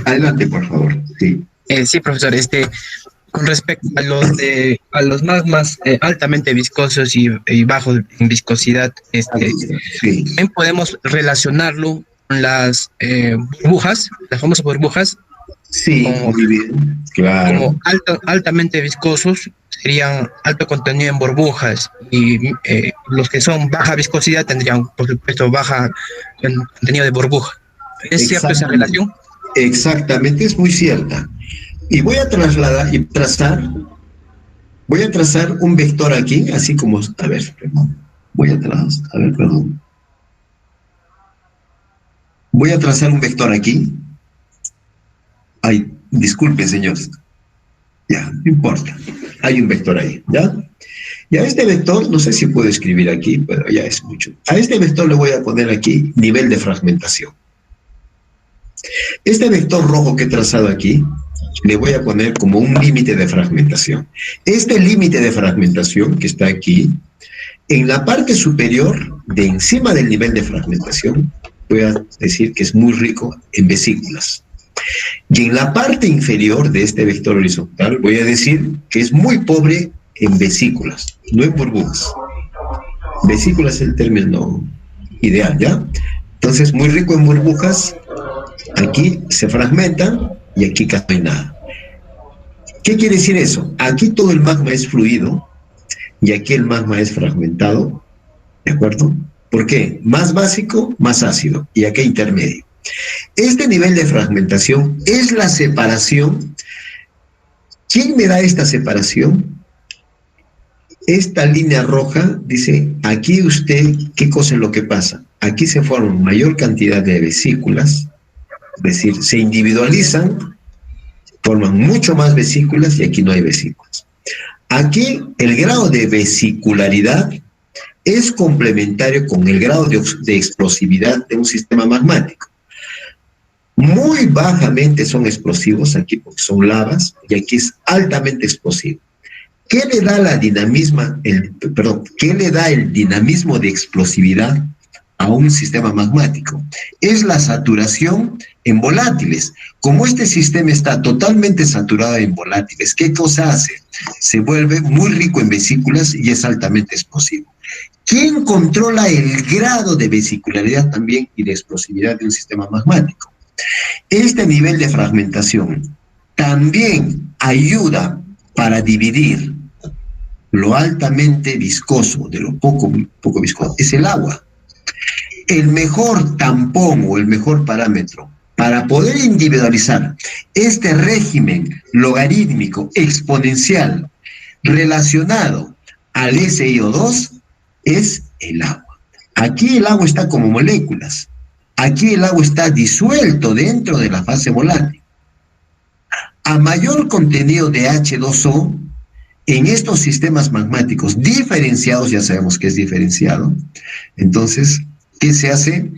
Adelante, por favor. Sí. Sí, profesor, con respecto a los magmas altamente viscosos y bajos en viscosidad, sí. también podemos relacionarlo con las burbujas, las famosas burbujas. Sí, muy bien, claro. Como altamente viscosos serían alto contenido en burbujas y los que son baja viscosidad tendrían, por supuesto, baja contenido de burbuja. ¿Es cierta esa relación? Exactamente, es muy cierta. Y voy a trazar un vector aquí, así como, a ver, voy a trazar un vector aquí. Ay, disculpen, señores. Ya, no importa. Hay un vector ahí, ¿ya? Y a este vector, no sé si puedo escribir aquí, pero ya es mucho. A este vector le voy a poner aquí nivel de fragmentación. Este vector rojo que he trazado aquí, le voy a poner como un límite de fragmentación. Este límite de fragmentación que está aquí, en la parte superior, de encima del nivel de fragmentación, voy a decir que es muy rico en vesículas. Y en la parte inferior de este vector horizontal, voy a decir que es muy pobre en vesículas, no en burbujas. Vesículas es el término ideal, ¿ya? Entonces, muy rico en burbujas Aquí se fragmentan y aquí casi no hay nada. ¿Qué quiere decir eso? Aquí todo el magma es fluido y aquí el magma es fragmentado, ¿de acuerdo? ¿Por qué? Más básico, más ácido, y aquí intermedio. Este nivel de fragmentación es la separación. ¿Quién me da esta separación? Esta línea roja dice, aquí usted, ¿qué cosa es lo que pasa? Aquí se forman mayor cantidad de vesículas, es decir, se individualizan, forman mucho más vesículas y aquí no hay vesículas. Aquí el grado de vesicularidad es complementario con el grado de explosividad de un sistema magmático. Muy bajamente son explosivos aquí porque son lavas y aquí es altamente explosivo. ¿Qué le da qué le da el dinamismo de explosividad a un sistema magmático? Es la saturación en volátiles. Como este sistema está totalmente saturado en volátiles, ¿qué cosa hace? Se vuelve muy rico en vesículas y es altamente explosivo. ¿Quién controla el grado de vesicularidad también y de explosividad de un sistema magmático? Este nivel de fragmentación también ayuda para dividir lo altamente viscoso de lo poco viscoso. Es el agua. El mejor tampón o el mejor parámetro para poder individualizar este régimen logarítmico exponencial relacionado al SiO2 es el agua. Aquí el agua está como moléculas. Aquí el agua está disuelto dentro de la fase volátil. A mayor contenido de H2O en estos sistemas magmáticos diferenciados, ya sabemos que es diferenciado, entonces, ¿qué se hace?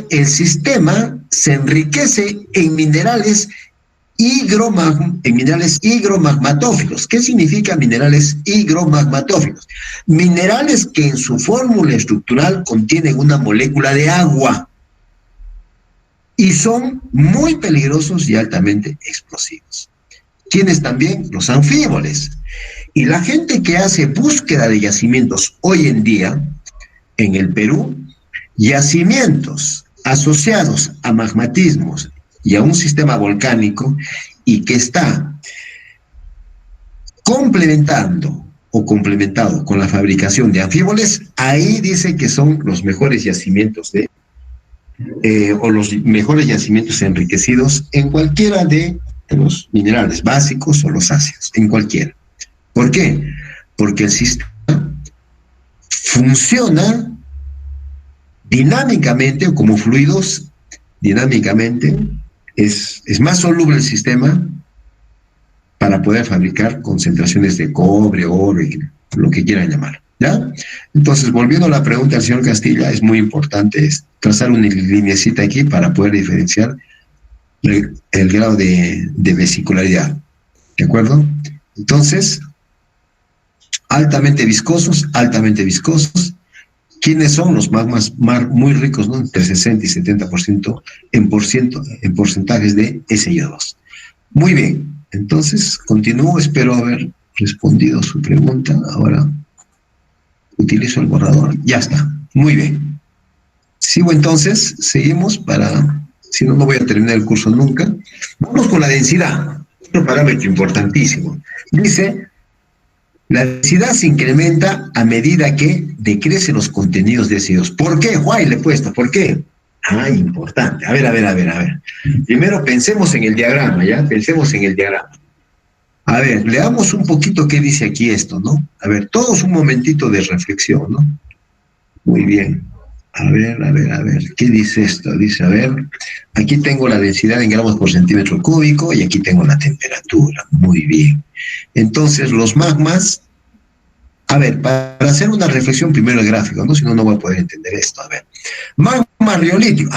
El sistema se enriquece en minerales higromagmatófilos. ¿Qué significa minerales higromagmatófilos? Minerales que en su fórmula estructural contienen una molécula de agua y son muy peligrosos y altamente explosivos. ¿Quiénes también? Los anfíboles. Y la gente que hace búsqueda de yacimientos hoy en día en el Perú, yacimientos asociados a magmatismos y a un sistema volcánico y que está complementado con la fabricación de anfíboles, ahí dice que son los mejores yacimientos o los mejores yacimientos enriquecidos en cualquiera de los minerales básicos o los ácidos, en cualquiera. ¿Por qué? Porque el sistema funciona dinámicamente o como fluidos dinámicamente, es más soluble el sistema para poder fabricar concentraciones de cobre, oro, y lo que quieran llamar, ¿ya? Entonces, volviendo a la pregunta del señor Castilla, es muy importante trazar una lineecita aquí para poder diferenciar el grado de vesicularidad, ¿de acuerdo? Entonces, altamente viscosos. ¿Quiénes son los magmas muy ricos, ¿no? Entre 60 y 70% en porcentajes de SiO2? Muy bien, entonces continúo, espero haber respondido su pregunta. Ahora utilizo el borrador, ya está, muy bien. Sigo entonces, seguimos si no, no voy a terminar el curso nunca. Vamos con la densidad, otro parámetro importantísimo. Dice, la densidad se incrementa a medida que decrecen los contenidos de SiO2. ¿Por qué? Juan, le he puesto, ¿por qué? Ah, importante. A ver. Primero pensemos en el diagrama, ¿ya? Pensemos en el diagrama. A ver, leamos un poquito qué dice aquí esto, ¿no? A ver, todos un momentito de reflexión, ¿no? Muy bien. A ver, ¿qué dice esto? Dice, a ver, aquí tengo la densidad en gramos por centímetro cúbico y aquí tengo la temperatura. Muy bien. Entonces, los magmas, a ver, para hacer una reflexión primero el gráfico, ¿no? Si no, no voy a poder entender esto. A ver, magma riolítico,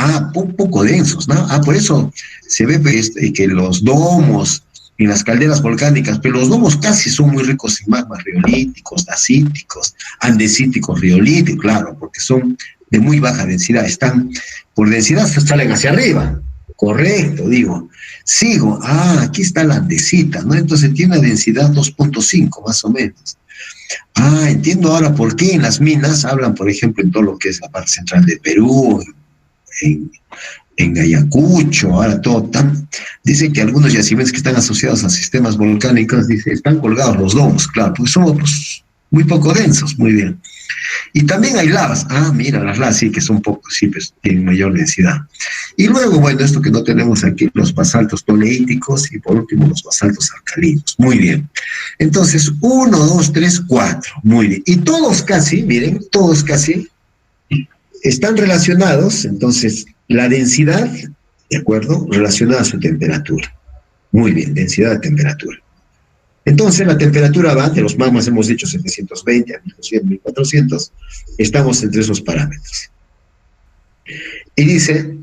poco densos, ¿no? Por eso se ve que los domos en las calderas volcánicas, pero los domos casi son muy ricos en magmas riolíticos, dacíticos, andesíticos, riolíticos, claro, porque son de muy baja densidad, están por densidad, salen hacia arriba, correcto, digo. Sigo, aquí está la andesita, ¿no? Entonces tiene una densidad 2.5 más o menos. Entiendo ahora por qué en las minas hablan, por ejemplo, en todo lo que es la parte central de Perú, en Ayacucho, ahora todo tan... Dicen que algunos yacimientos que están asociados a sistemas volcánicos, dice, están colgados los domos, claro, porque somos pues, muy poco densos, muy bien. Y también hay lavas. Ah, mira, las lavas sí que son pocos, sí, pues tienen mayor densidad. Y luego, bueno, esto que no tenemos aquí, los basaltos toleíticos y por último los basaltos alcalinos. Muy bien. Entonces, 1, 2, 3, 4. Muy bien. Y todos casi, miren, todos casi están relacionados, entonces, la densidad, ¿de acuerdo? Relacionada a su temperatura. Muy bien, densidad de temperatura. Entonces, la temperatura va, de los magmas hemos dicho 720 a 1200, 1400, estamos entre esos parámetros. Y dice,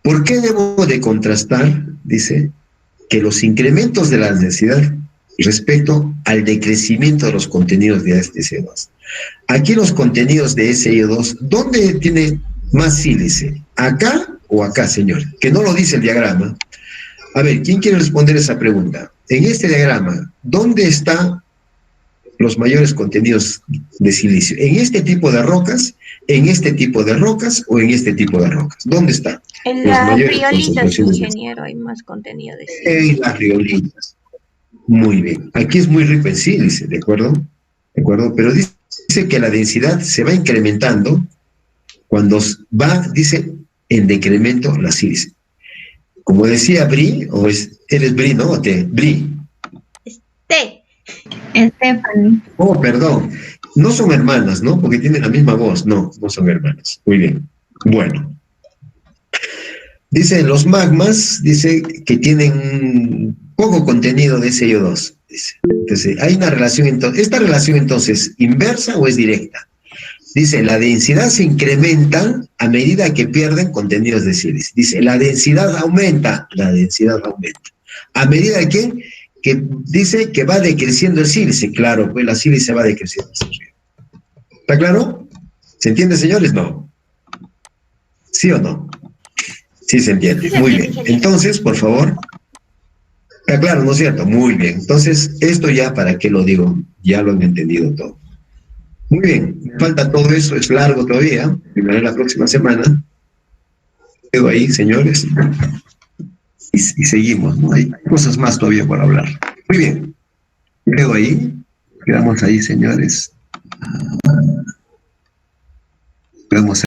¿por qué debo de contrastar? Dice, que los incrementos de la densidad respecto al decrecimiento de los contenidos de CO2. Aquí los contenidos de SiO2, ¿dónde tiene más sílice? ¿Acá o acá, señor? Que no lo dice el diagrama. A ver, ¿quién quiere responder esa pregunta? En este diagrama, ¿dónde están los mayores contenidos de silicio? ¿En este tipo de rocas, en este tipo de rocas o en este tipo de rocas? ¿Dónde están? En las riolitas, ingeniero, hay más contenido de silicio. En las riolitas. Muy bien. Aquí es muy rico en sílice, ¿de acuerdo? ¿De acuerdo? Pero dice que la densidad se va incrementando cuando va, dice, en decremento la sílice. Como decía Bri, o eres Bri, ¿no? Bri. Stephanie. Oh, perdón. No son hermanas, ¿no? Porque tienen la misma voz. No, no son hermanas. Muy bien. Bueno. Dice, los magmas, dice que tienen poco contenido de SiO2. Dice. Entonces, hay una relación, entonces, ¿esta relación entonces inversa o es directa? Dice, la densidad se incrementa a medida que pierden contenidos de sílice. Dice, la densidad aumenta. ¿A medida de qué? Que dice que va decreciendo el sílice. Claro, pues la sílice va decreciendo. ¿Está claro? ¿Se entiende, señores? No. ¿Sí o no? Sí se entiende. Muy bien. Entonces, por favor. Está claro, ¿no es cierto? Muy bien. Entonces, esto ya, ¿para qué lo digo? Ya lo han entendido todo. Muy bien, falta todo eso, es largo todavía, primero la próxima semana. Quedo ahí, señores, y seguimos, ¿no? Hay cosas más todavía por hablar. Muy bien, quedo ahí, quedamos ahí, señores. Quedamos